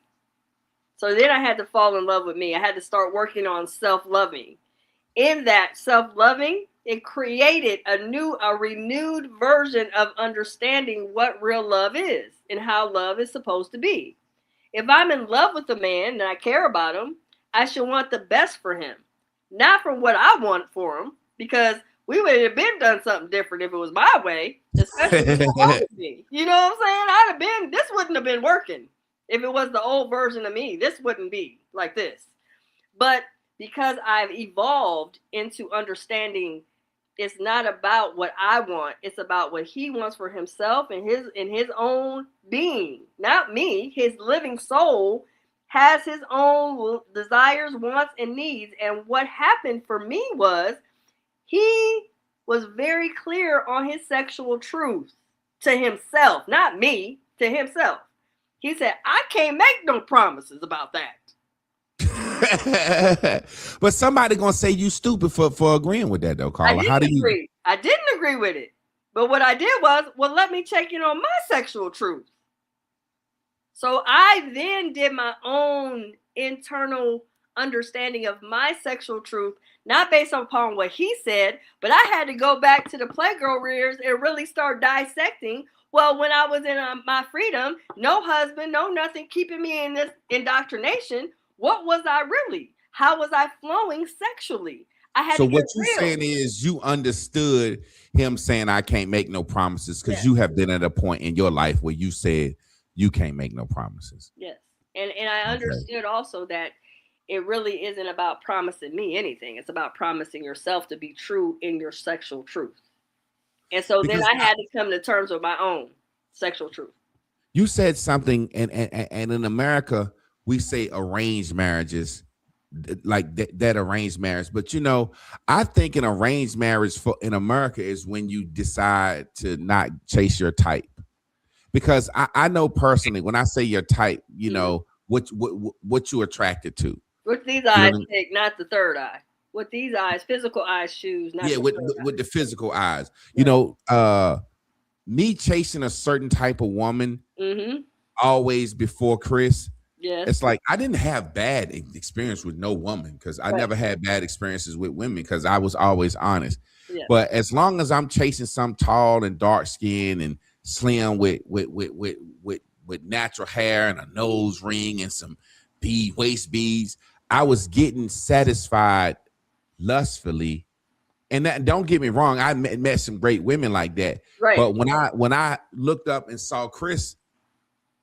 So then I had to fall in love with me. I had to start working on self-loving. In that self-loving, it created a renewed version of understanding what real love is and how love is supposed to be. If I'm in love with a man and I care about him, I should want the best for him, not from what I want for him, because we would have been done something different if it was my way, especially with the old me. You know what I'm saying? This wouldn't have been working if it was the old version of me. This wouldn't be like this. But because I've evolved into understanding it's not about what I want, it's about what he wants for himself and his own being. Not me. His living soul has his own desires, wants, and needs. And what happened for me was he was very clear on his sexual truth to himself, not me, to himself. He said, I can't make no promises about that. But somebody gonna say you stupid for agreeing with that though, Carla. How do you? I didn't agree with it. But what I did was, well, let me check in on my sexual truth. So I then did my own internal understanding of my sexual truth, not based upon what he said, but I had to go back to the Playgirl rears and really start dissecting. Well, when I was in my freedom, no husband, no nothing keeping me in this indoctrination. What was I really? How was I flowing sexually? I had So to what get you real. saying is you understood him saying I can't make no promises because Yes. you have been at a point in your life where you said you can't make no promises. Yes. And I understood also that it really isn't about promising me anything. It's about promising yourself to be true in your sexual truth. And so then I had to come to terms with my own sexual truth. You said something, and in America we say arranged marriages, like that arranged marriage. But you know, I think an arranged marriage in America is when you decide to not chase your type. Because I know personally, when I say your type, you know what you attracted to. With these eyes, pick, not the third eye. With these eyes, physical eyes choose. Not with the physical eyes. You know, me chasing a certain type of woman always before Chris. Yes. It's like I didn't have bad experience with no woman because I never had bad experiences with women because I was always honest. Yeah. But as long as I'm chasing some tall and dark skin and slim with natural hair and a nose ring and some waist beads, I was getting satisfied lustfully. And that, don't get me wrong, I met some great women like that. Right. But when I looked up and saw Chris,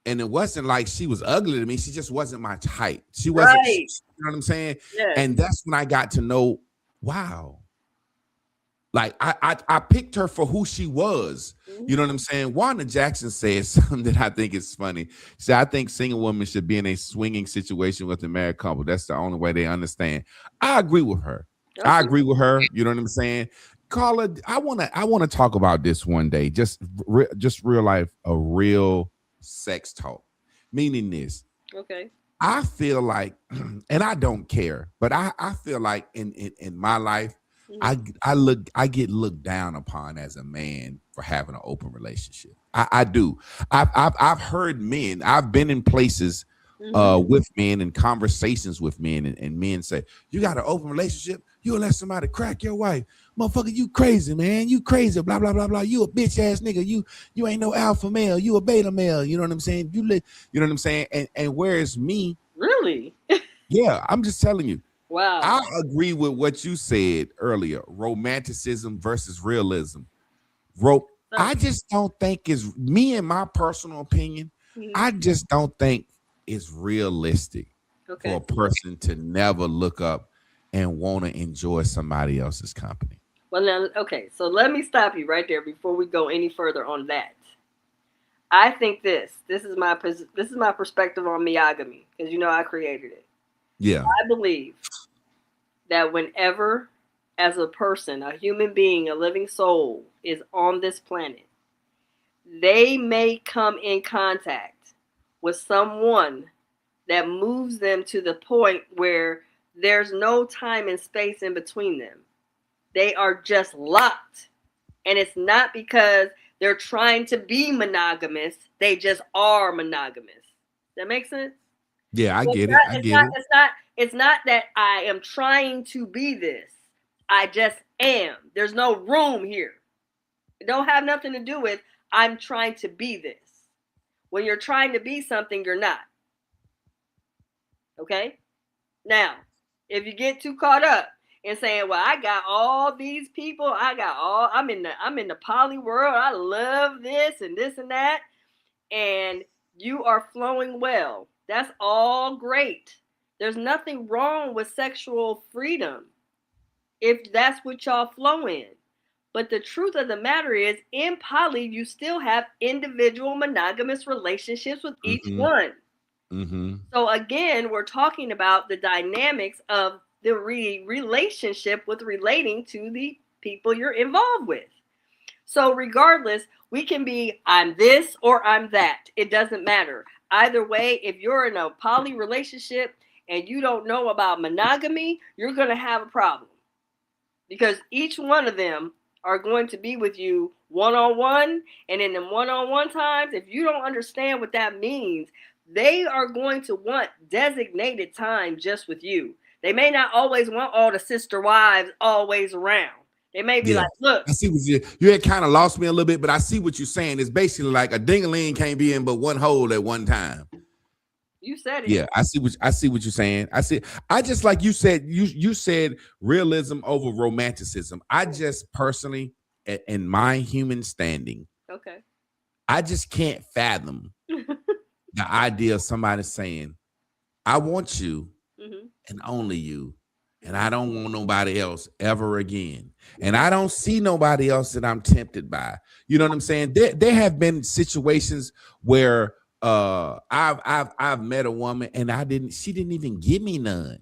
and it wasn't like she was ugly to me, she just wasn't my type. She wasn't, you know what I'm saying? Yeah. And that's when I got to know, wow. Like I picked her for who she was. You know what I'm saying? Wanda Jackson said something that I think is funny. She said, I think single women should be in a swinging situation with a married couple. That's the only way they understand. I agree with her. Okay. I agree with her. You know what I'm saying? Carla, I wanna talk about this one day. Just real life, a real sex talk. Meaning this. Okay. I feel like, and I don't care, but I feel like in my life, I get looked down upon as a man for having an open relationship. I do. I've heard men. I've been in places with men and conversations with men, and men say, "You got an open relationship? You'll let somebody crack your wife, motherfucker? You crazy, man? You crazy? Blah blah blah blah. You a bitch ass nigga. You ain't no alpha male. You a beta male. You know what I'm saying? You know what I'm saying? And whereas me, really? Yeah, I'm just telling you. Wow. I agree with what you said earlier. Romanticism versus realism. I just don't think is me, in my personal opinion. I just don't think it's realistic for a person to never look up and want to enjoy somebody else's company. Well, now, okay, so let me stop you right there before we go any further on that. I think this is my perspective on miogamy because you know I created it. Yeah. I believe that whenever, as a person, a human being, a living soul is on this planet, they may come in contact with someone that moves them to the point where there's no time and space in between them. They are just locked. And it's not because they're trying to be monogamous, they just are monogamous. That makes sense? Yeah, I So get it. I get it. it's not that I am trying to be this. I just am. There's no room here. It don't have nothing to do with I'm trying to be this. When you're trying to be something, you're not. Okay? Now, if you get too caught up in saying, "Well, I got all these people, I'm in the poly world. I love this and that," and you are flowing well. That's all great. There's nothing wrong with sexual freedom if that's what y'all flow in. But the truth of the matter is, in poly, you still have individual monogamous relationships with each Mm-hmm. one. Mm-hmm. So again, we're talking about the dynamics of the relationship with relating to the people you're involved with. So regardless, we can be I'm this or I'm that. It doesn't matter. Either way, if you're in a poly relationship and you don't know about monogamy, you're going to have a problem because each one of them are going to be with you one-on-one, and in the one-on-one times, if you don't understand what that means, they are going to want designated time just with you. They may not always want all the sister wives always around. They may be Yeah. like, look, I see what you had kind of lost me a little bit, but I see what you're saying. It's basically like a ding-a-ling can't be in but one hole at one time. you said it. Yeah, I see what you're saying. I just like you said, you said realism over romanticism. I just personally, in my human standing, Okay. I just can't fathom the idea of somebody saying, I want you Hmm. and only you, and I don't want nobody else ever again. And I don't see nobody else that I'm tempted by. You know what I'm saying? There have been situations where I've met a woman and she didn't even give me none.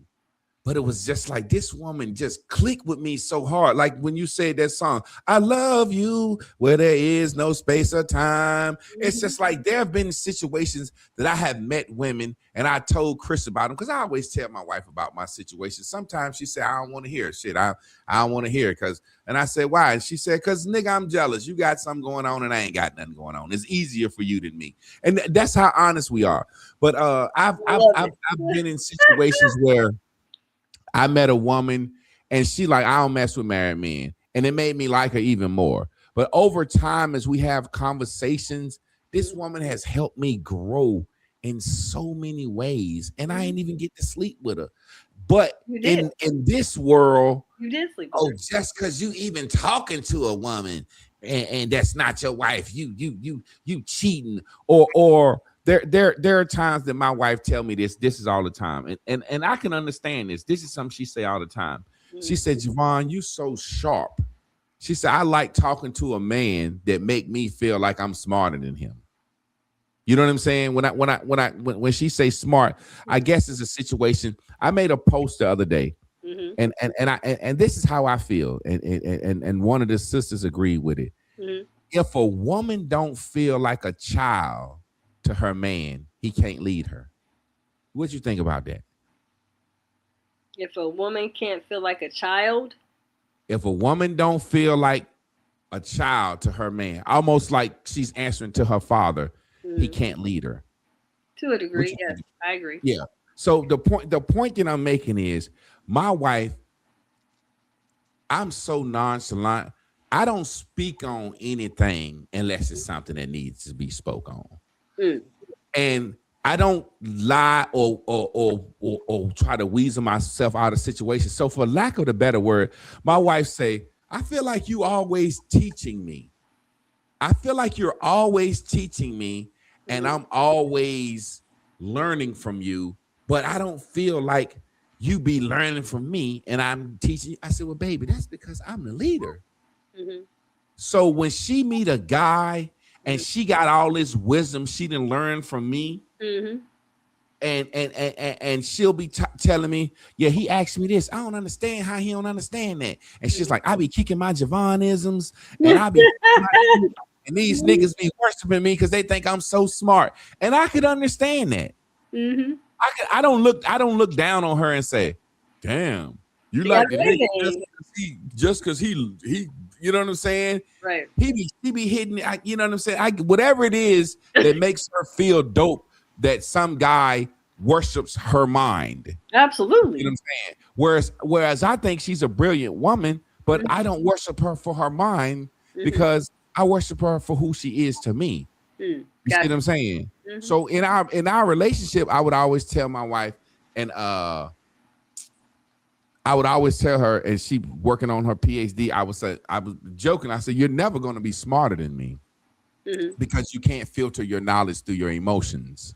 But it was just like this woman just clicked with me so hard. Like when you said that song, I love you where there is no space or time. It's just like there have been situations that I have met women and I told Chris about them because I always tell my wife about my situation. Sometimes she said, I don't want to hear it. Shit. I don't want to hear it and I said, why? And she said, because nigga, I'm jealous. You got something going on and I ain't got nothing going on. It's easier for you than me. And that's how honest we are. But I've been in situations where I met a woman and she like, I don't mess with married men. And it made me like her even more. But over time, as we have conversations, this woman has helped me grow in so many ways. And I ain't even get to sleep with her. But in this world, you did sleep with her. Just because you even talking to a woman and that's not your wife, you cheating or there are times that my wife tell me this is all the time. And I can understand this. This is something she say all the time. She said, Javon, you so sharp. She said, I like talking to a man that make me feel like I'm smarter than him. You know what I'm saying? When she say smart, I guess it's a situation. I made a post the other day, and this is how I feel. And one of the sisters agreed with it. If a woman don't feel like a child to her man, he can't lead her. What you think about that? If a woman can't feel like a child, if a woman don't feel like a child to her man, almost like she's answering to her father, he can't lead her. To a degree, yes, I agree. Yeah. So the point that I'm making is my wife, I'm so nonchalant. I don't speak on anything unless it's something that needs to be spoke on. And I don't lie or try to weasel myself out of situations. So for lack of a better word, my wife say, I feel like you always teaching me. I feel like you're always teaching me and I'm always learning from you, but I don't feel like you be learning from me and I'm teaching you. I said, well, baby, that's because I'm the leader. Mm-hmm. So when she meet a guy and she got all this wisdom she didn't learn from me, Mm-hmm. and she'll be telling me, yeah, he asked me this. I don't understand how he don't understand that. And she's like, I be kicking my Javonisms and I be and these niggas be worshiping me because they think I'm so smart. And I could understand that. Mm-hmm. I don't look down on her and say, damn, you Yeah, like the nigga just because he you know what I'm saying? right. He be hitting, you know what I'm saying? Whatever it is that makes her feel dope that some guy worships her mind. Absolutely. You know what I'm saying? Whereas I think she's a brilliant woman, but I don't worship her for her mind because I worship her for who she is to me. You see what I'm saying? So in our relationship, I would always tell my wife, and I would always tell her, and she working on her PhD. I was joking. I said, "You're never going to be smarter than me because you can't filter your knowledge through your emotions."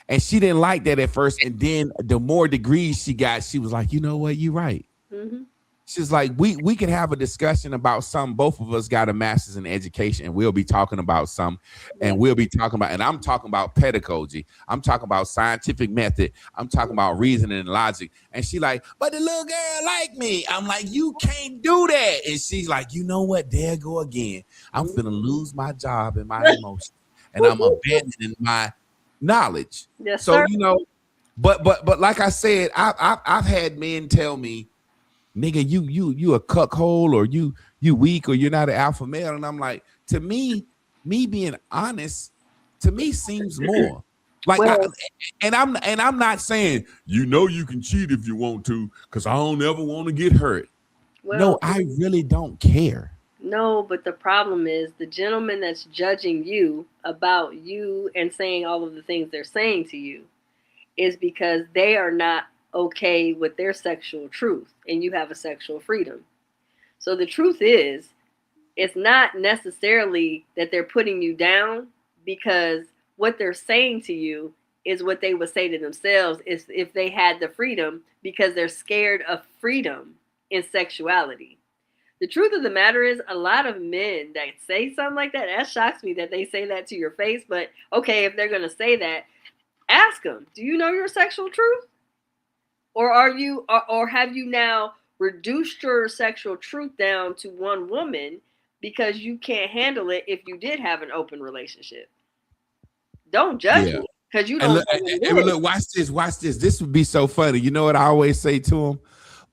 And she didn't like that at first, and then the more degrees she got, she was like, "You know what? You're right." She's like, we can have a discussion about some. Both of us got a master's in education, and we'll be talking about some, and we'll be talking about, and I'm talking about pedagogy. I'm talking about scientific method. I'm talking about reasoning and logic. And she like, but the little girl like me. I'm like, you can't do that. And she's like, you know what? There go again. I'm finna lose my job and my emotion, and I'm abandoning my knowledge. Yes, so sir. you know, but like I said, I've had men tell me, nigga, you a cuckold, or you weak, or you're not an alpha male. And I'm like, to me being honest, to me seems more like, I'm not saying, you know, you can cheat if you want to, because I don't ever want to get hurt. No, I really don't care. No, but the problem is the gentleman that's judging you about you and saying all of the things they're saying to you is because they are not okay with their sexual truth, and you have a sexual freedom. So the truth is, it's not necessarily that they're putting you down, because what they're saying to you is what they would say to themselves if they had the freedom, because they're scared of freedom in sexuality. The truth of the matter is, a lot of men that say something like that shocks me that they say that to your face. But okay, if they're going to say that, ask them, do you know your sexual truth? Or have you now reduced your sexual truth down to one woman because you can't handle it if you did have an open relationship? Don't judge me because you don't. Look, watch this. This would be so funny. You know what I always say to them?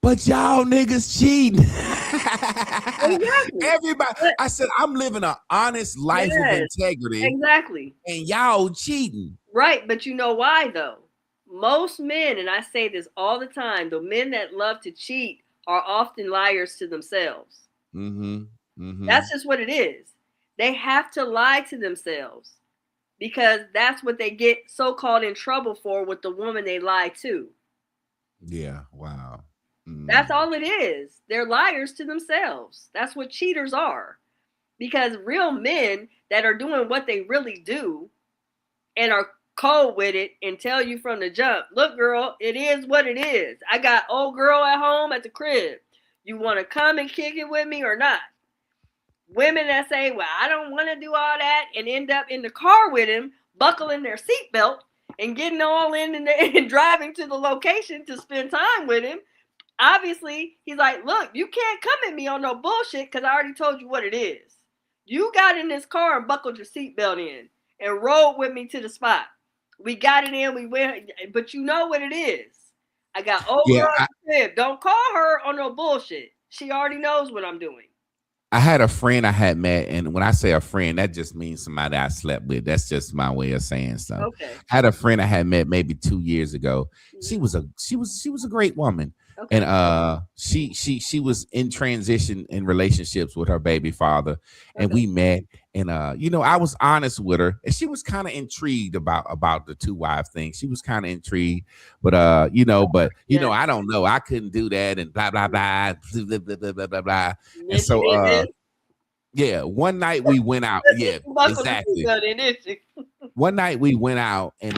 But y'all niggas cheating. Exactly. Everybody. I said, I'm living an honest life of integrity. Exactly. And y'all cheating. Right, but you know why though? Most men, and I say this all the time, the men that love to cheat are often liars to themselves. That's just what it is. They have to lie to themselves because that's what they get so-called in trouble for with the woman they lie to. Yeah, wow. That's all it is. They're liars to themselves. That's what cheaters are. Because real men that are doing what they really do and are cold with it and tell you from the jump, look, girl, it is what it is. I got old girl at home at the crib. You want to come and kick it with me or not? Women that say, well, I don't want to do all that, and end up in the car with him, buckling their seatbelt and getting all in and driving to the location to spend time with him. Obviously, he's like, look, you can't come at me on no bullshit because I already told you what it is. You got in this car and buckled your seatbelt in and rode with me to the spot. We got it in, we went, but you know what it is. I got old girl at the crib. Don't call her on no bullshit. She already knows what I'm doing. I had a friend I had met, and when I say a friend, that just means somebody I slept with. That's just my way of saying stuff. Okay. I had a friend I had met maybe 2 years ago. She was a great woman. Okay. And she was in transition in relationships with her baby father, and we met. And I was honest with her, and she was kind of intrigued about the two wives thing. She was kind of intrigued, but I don't know. I couldn't do that, and blah blah blah blah blah blah blah blah. And so one night we went out. Yeah, exactly. one night we went out and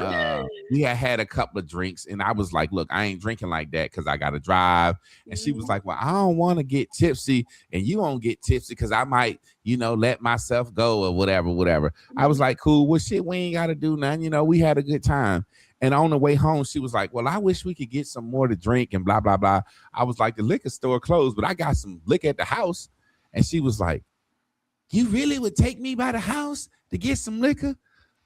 we had a couple of drinks, and I was like, look, I ain't drinking like that because I gotta drive. And she was like, well, I don't want to get tipsy, and you won't get tipsy because I might, let myself go or whatever. I was like, cool, well, shit, we ain't gotta do nothing. We had a good time. And on the way home, she was like, well, I wish we could get some more to drink and blah, blah, blah. I was like, the liquor store closed, but I got some liquor at the house. And she was like, you really would take me by the house to get some liquor?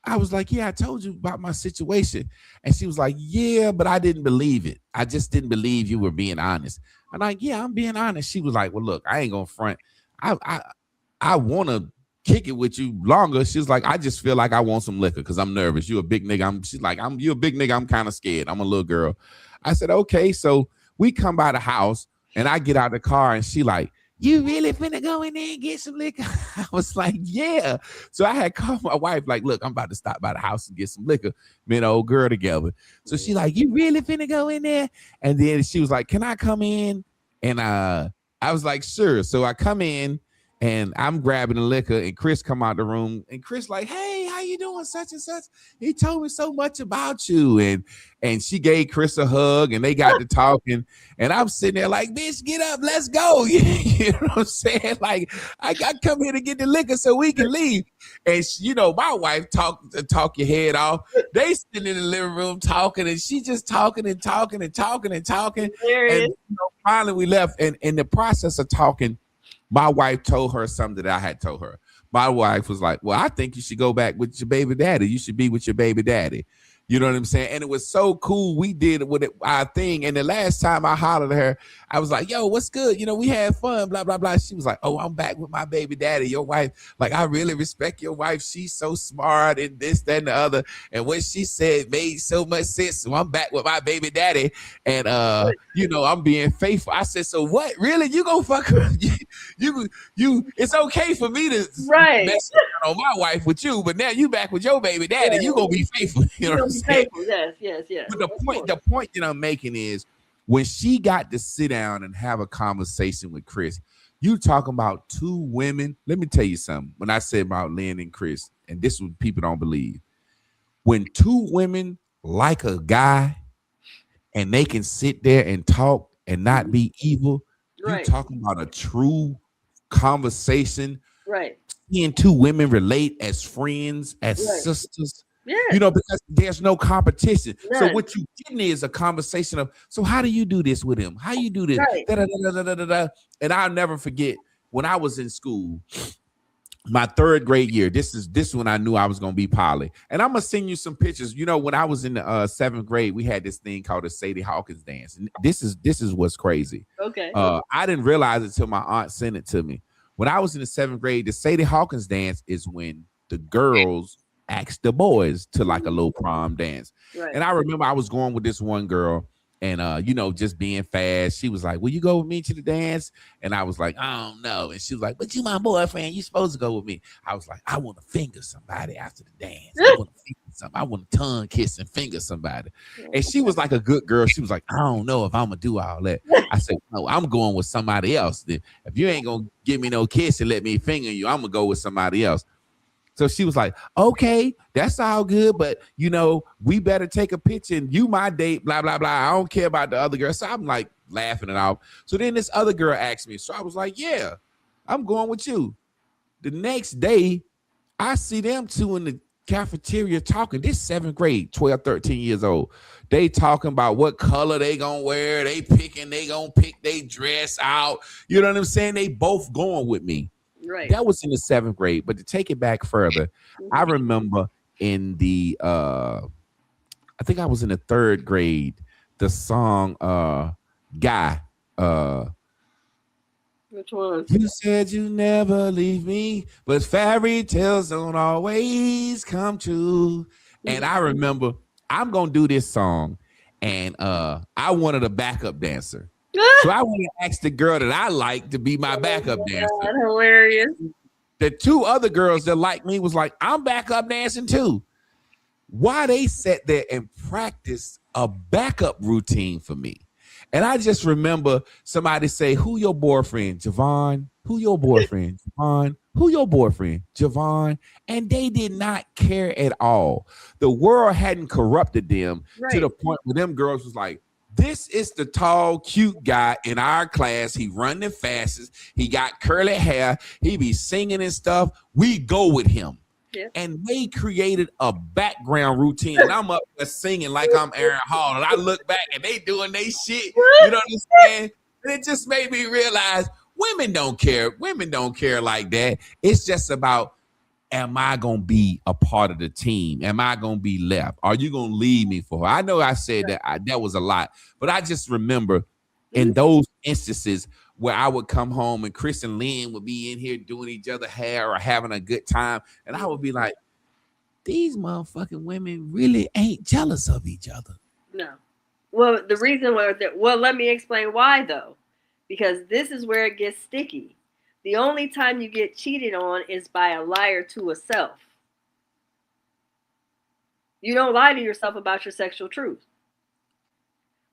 I was like, yeah, I told you about my situation. And she was like, yeah, but I didn't believe it. I just didn't believe you were being honest. I'm like, yeah, I'm being honest. She was like, well, look, I ain't gonna front. I want to kick it with you longer. She's like, I just feel like I want some liquor because I'm nervous. You a big nigga. She's like, you a big nigga. I'm kind of scared. I'm a little girl. I said, okay. So we come by the house and I get out of the car and she like, you really finna go in there and get some liquor? I was like, yeah. So I had called my wife, like, look, I'm about to stop by the house and get some liquor. Me and the old girl together. So she like, you really finna go in there? And then she was like, can I come in? And I was like, sure. So I come in and I'm grabbing the liquor and Chris come out the room and Chris like, hey, how you doing? Such and such. He told me so much about you. And she gave Chris a hug and they got to talking. And I'm sitting there like, bitch, get up, let's go. You know what I'm saying? Like, I come here to get the liquor so we can leave. And my wife talk your head off. They sitting in the living room talking and she just talking and talking and talking and talking. And finally we left. And in the process of talking, my wife told her something that I had told her. My wife was like, well, I think you should go back with your baby daddy. You should be with your baby daddy. You know what I'm saying? And it was so cool. We did it with our thing. And the last time I hollered at her, I was like, yo, what's good? We had fun, blah, blah, blah. She was like, oh, I'm back with my baby daddy. Your wife, like, I really respect your wife. She's so smart and this, that, and the other. And what she said made so much sense. So I'm back with my baby daddy. And, I'm being faithful. I said, so what? Really? You gonna fuck her? You, it's okay for me to mess on my wife with you, but now you back with your baby daddy. You gonna be faithful. You know what I'm saying? Yes. But the point that I'm making is when she got to sit down and have a conversation with Chris, you talking about two women. Let me tell you something. When I said about Lynn and Chris, and this is what people don't believe. When two women like a guy and they can sit there and talk and not be evil, you're talking about a true conversation. Right. Seeing two women relate as friends, as sisters. Yeah. Because there's no competition. None. So what you getting is a conversation of, so how do you do this with him? How you do this? Right. Da, da, da, da, da, da, da. And I'll never forget when I was in school, my third grade year. This is when I knew I was gonna be poly. And I'm gonna send you some pictures. When I was in the seventh grade, we had this thing called the Sadie Hawkins dance. And this is what's crazy. Okay. I didn't realize it till my aunt sent it to me. When I was in the seventh grade, the Sadie Hawkins dance is when the girls asked the boys to like a little prom dance. Right. And I remember I was going with this one girl and, just being fast. She was like, will you go with me to the dance? And I was like, I don't know. And she was like, but you my boyfriend. You supposed to go with me. I was like, I want to finger somebody after the dance. I want to finger somebody. I want to tongue kiss and finger somebody. And she was like a good girl. She was like, I don't know if I'm going to do all that. I said, no, I'm going with somebody else. Then if you ain't going to give me no kiss and let me finger you, I'm going to go with somebody else. So she was like, okay, that's all good. But, we better take a picture and you my date, blah, blah, blah. I don't care about the other girl. So I'm like laughing it off. So then this other girl asked me. So I was like, yeah, I'm going with you. The next day, I see them two in the cafeteria talking. This seventh grade, 12, 13 years old. They talking about what color they gonna wear. They gonna pick their dress out. You know what I'm saying? They both going with me. Right. That was in the seventh grade. But to take it back further, I remember in the I think I was in the third grade, the song Guy. Which one? You said you never leave me, but fairy tales don't always come true. And I remember I'm gonna do this song, and I wanted a backup dancer. So I went and asked the girl that I like to be my backup dancer. God, hilarious. The two other girls that liked me was like, I'm backup dancing too. Why they sat there and practiced a backup routine for me. And I just remember somebody say, who your boyfriend? Javon. Who your boyfriend? Javon. Who your boyfriend? Javon. And they did not care at all. The world hadn't corrupted them to the point where them girls was like, this is the tall, cute guy in our class. He run the fastest. He got curly hair. He be singing and stuff. We go with him. Yeah. And they created a background routine. And I'm up there singing like I'm Aaron Hall. And I look back and they doing they shit. You know what I'm saying? And it just made me realize women don't care. Women don't care like that. It's just about, am I going to be a part of the team? Am I going to be left? Are you going to leave me for her? I know I said that was a lot, but I just remember in those instances where I would come home and Chris and Lynn would be in here doing each other hair or having a good time. And I would be like, these motherfucking women really ain't jealous of each other. No. Well, the reason was that, well, let me explain why though, because this is where it gets sticky. The only time you get cheated on is by a liar to a self. You don't lie to yourself about your sexual truth.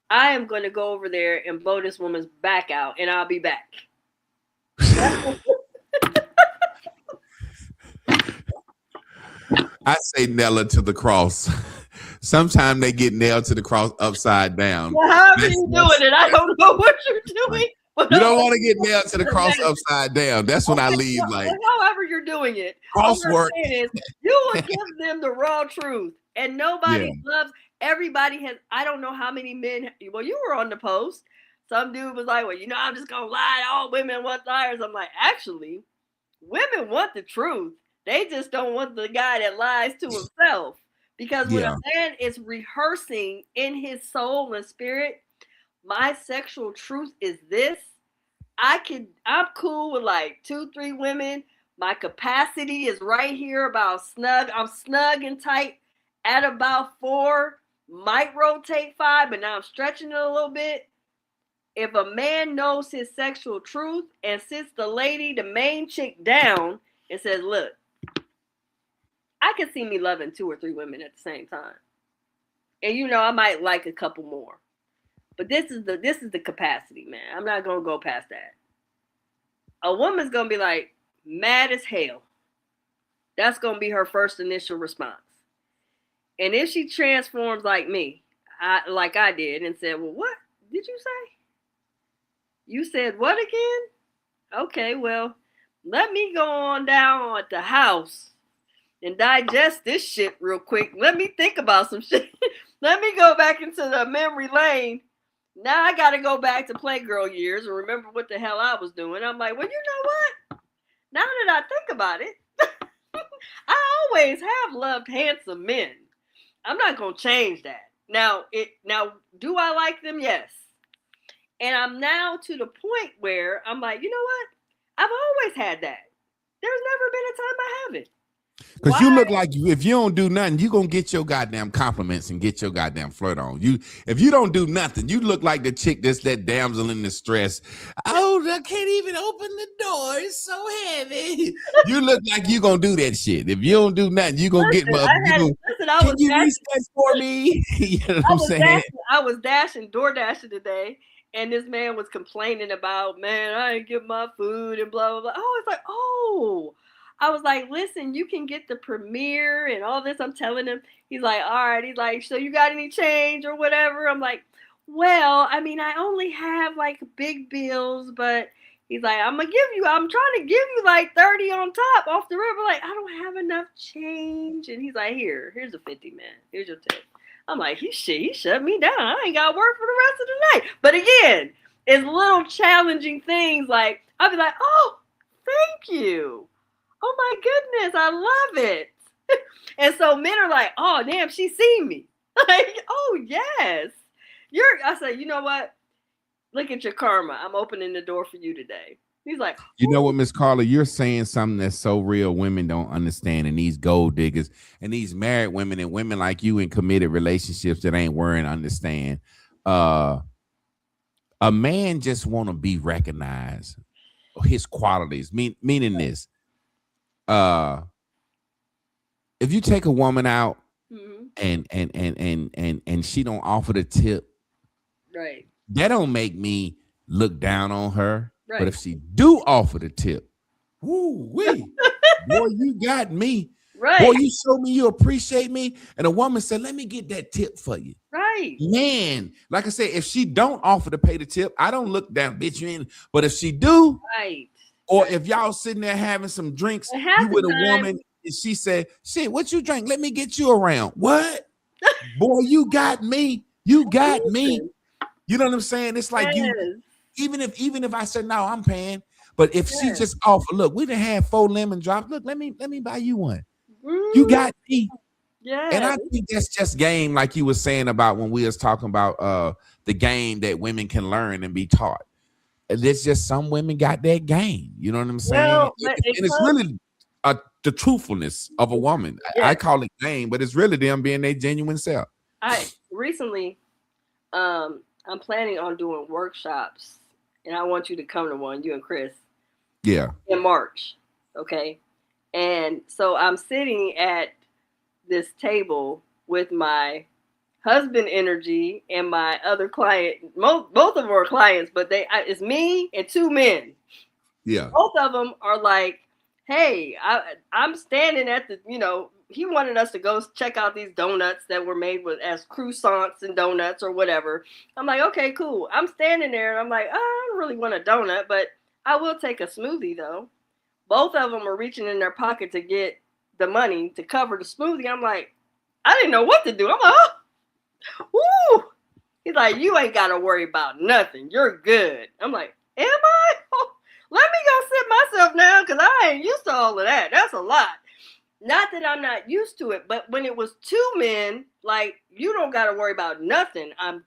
I am going to go over there and blow this woman's back out, and I'll be back. I say nail it to the cross. Sometimes they get nailed to the cross upside down. Well, however you're doing it, I don't know what you're doing. You don't want to get nailed to the cross upside down. That's when I leave. Like, however you're doing it, crosswork. You will give them the raw truth, and nobody loves. Everybody has. I don't know how many men. Well, you were on the post. Some dude was like, "Well, I'm just gonna lie. All women want liars." I'm like, actually, women want the truth. They just don't want the guy that lies to himself. Because when a man is rehearsing in his soul and spirit, my sexual truth is this. I'm cool with like 2-3 women. My capacity is right here about snug. I'm snug and tight at about 4. Might rotate 5, but now I'm stretching it a little bit. If a man knows his sexual truth and sits the lady, the main chick down and says, look, I can see me loving 2 or 3 women at the same time. And I might like a couple more. But this is the capacity, man. I'm not gonna go past that. A woman's gonna be like mad as hell. That's gonna be her first initial response. And if she transforms like me, like I did, and said, well, what did you say? You said what again? Okay, well, let me go on down at the house and digest this shit real quick. Let me think about some shit. Let me go back into the memory lane. Now I got to go back to Playgirl years and remember what the hell I was doing. I'm like, well, you know what? Now that I think about it, I always have loved handsome men. I'm not going to change that. Now, do I like them? Yes. And I'm now to the point where I'm like, you know what? I've always had that. There's never been a time I haven't. Because you look like if you don't do nothing, you're going to get your goddamn compliments and get your goddamn flirt on. If you don't do nothing, you look like the chick that's that damsel in distress. Oh, I can't even open the door. It's so heavy. You look like you're going to do that shit. If you don't do nothing, you're going to get my. Can you reset for me? You know what I'm saying? I was door dashing today. And this man was complaining about, man, I didn't get my food and blah, blah, blah. Oh, it's like, oh. I was like, listen, you can get the premiere and all this. I'm telling him. He's like, all right. He's like, so you got any change or whatever? I'm like, well, I mean, I only have like big bills, but he's like, I'm trying to give you like 30 on top off the river. Like, I don't have enough change. And he's like, here's a 50, man. Here's your tip. I'm like, he shut me down. I ain't got to work for the rest of the night. But again, it's little challenging things. Like, I'll be like, oh, thank you. Oh my goodness, I love it. And so men are like, oh damn, she seen me. Like, oh yes. I say, you know what? Look at your karma. I'm opening the door for you today. He's like, you know what, Miss Carla, you're saying something that's so real women don't understand, and these gold diggers and these married women and women like you in committed relationships that ain't worrying understand. A man just want to be recognized, his qualities, meaning this. If you take a woman out and she don't offer the tip, right, that don't make me look down on her. Right. But if she do offer the tip, Woo wee. Boy, you got me. Right. Boy, you show me you appreciate me. And a woman said, let me get that tip for you. Right. Man, like I said, if she don't offer to pay the tip, I don't look down, bitch, you in. But if she do, Right. or if y'all sitting there having some drinks, you with a woman, and she said, shit, what you drink? Let me get you around. What? Boy, you got me. You got me. You know what I'm saying? It's like you, even if I said, no, I'm paying. But if she just offer, look, we done had 4 lemon drops. Look, let me buy you one. You got me. Yeah. And I think that's just game, like you were saying about when we was talking about the game that women can learn and be taught. And it's just some women got that game. You know what I'm saying? Well, and it's really the truthfulness of a woman. I call it game, but it's really them being their genuine self. I recently, I'm planning on doing workshops, and I want you to come to one, you and Chris. Yeah. In March. Okay. And so I'm sitting at this table with my husband energy and my other client. Both of them are clients, but it's me and 2 men. Yeah. Both of them are like, hey, I'm standing at the, he wanted us to go check out these donuts that were made as croissants and donuts or whatever. I'm like, okay, cool. I'm standing there and I'm like, I don't really want a donut, but I will take a smoothie though. Both of them are reaching in their pocket to get the money to cover the smoothie. I'm like, I didn't know what to do. I'm like, oh, woo. He's like, you ain't got to worry about nothing. You're good. I'm like, am I? Let me go sit myself down because I ain't used to all of that. That's a lot. Not that I'm not used to it, but when it was 2 men, like, you don't got to worry about nothing. And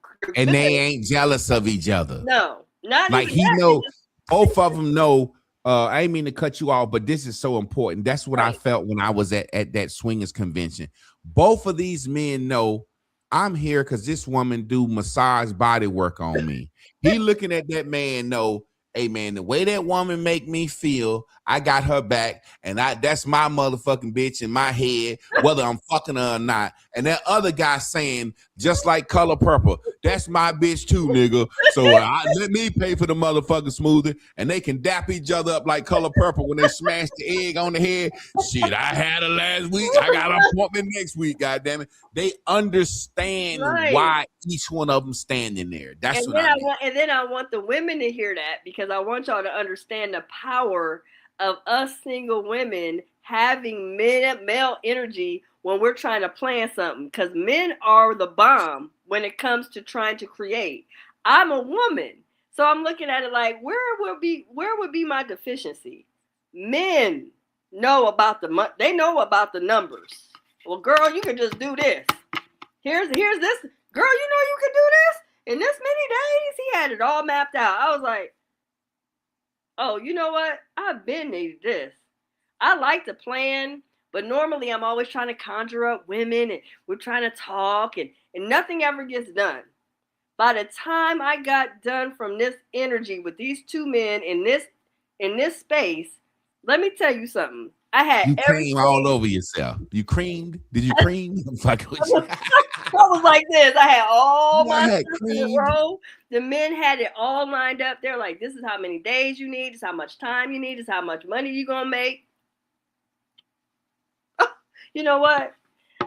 they ain't jealous of each other. No, not like he know. Both of them know. I ain't mean to cut you off, but this is so important. That's what I felt when I was at that swingers convention. Both of these men know I'm here because this woman do massage body work on me. He looking at that man, know, hey man, the way that woman make me feel, I got her back, and that's my motherfucking bitch in my head, whether I'm fucking her or not. And that other guy saying, just like Color Purple, that's my bitch too, nigga. So let me pay for the motherfucking smoothie, and they can dap each other up like Color Purple when they smash the egg on the head. Shit, I had her last week. I got an appointment next week. God damn it, they understand why each one of them standing there. That's what I mean. And then I want the women to hear that because I want y'all to understand the power of us single women having male energy when we're trying to plan something, because men are the bomb when it comes to trying to create. I'm a woman, so I'm looking at it like, where would be my deficiency? Men know about they know about the numbers. Well, girl, you can just do this. Here's this. Girl, you can do this in this many days. He had it all mapped out. I was like, oh, you know what? I've been needed this. I like to plan, but normally I'm always trying to conjure up women and we're trying to talk and nothing ever gets done. By the time I got done from this energy with these 2 men in this space, let me tell you something. I had you cream all over yourself. You creamed? Did you cream? I'm fucking with you. I was like this. I had all my stuff in a row. The men had it all lined up. They're like, this is how many days you need. This is how much time you need. This is how much money you're going to make. You know what?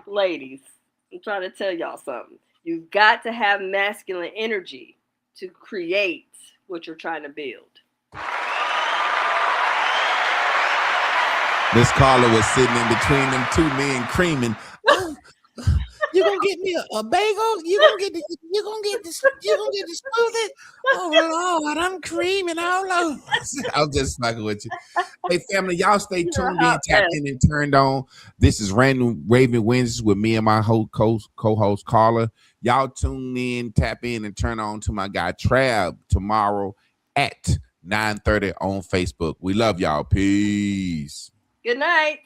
Ladies, I'm trying to tell y'all something. You've got to have masculine energy to create what you're trying to build. Miss Carla was sitting in between them 2 men creaming. You gonna get me a bagel? You gonna get the smoothie? Oh Lord, I'm creaming all over. I'm just fucking with you. Hey family, y'all stay tuned in, tapped in, and turned on. This is Random Raving Wednesdays with me and my co-host Carla. Y'all tune in, tap in, and turn on to my guy Trav tomorrow at 9:30 on Facebook. We love y'all. Peace. Good night.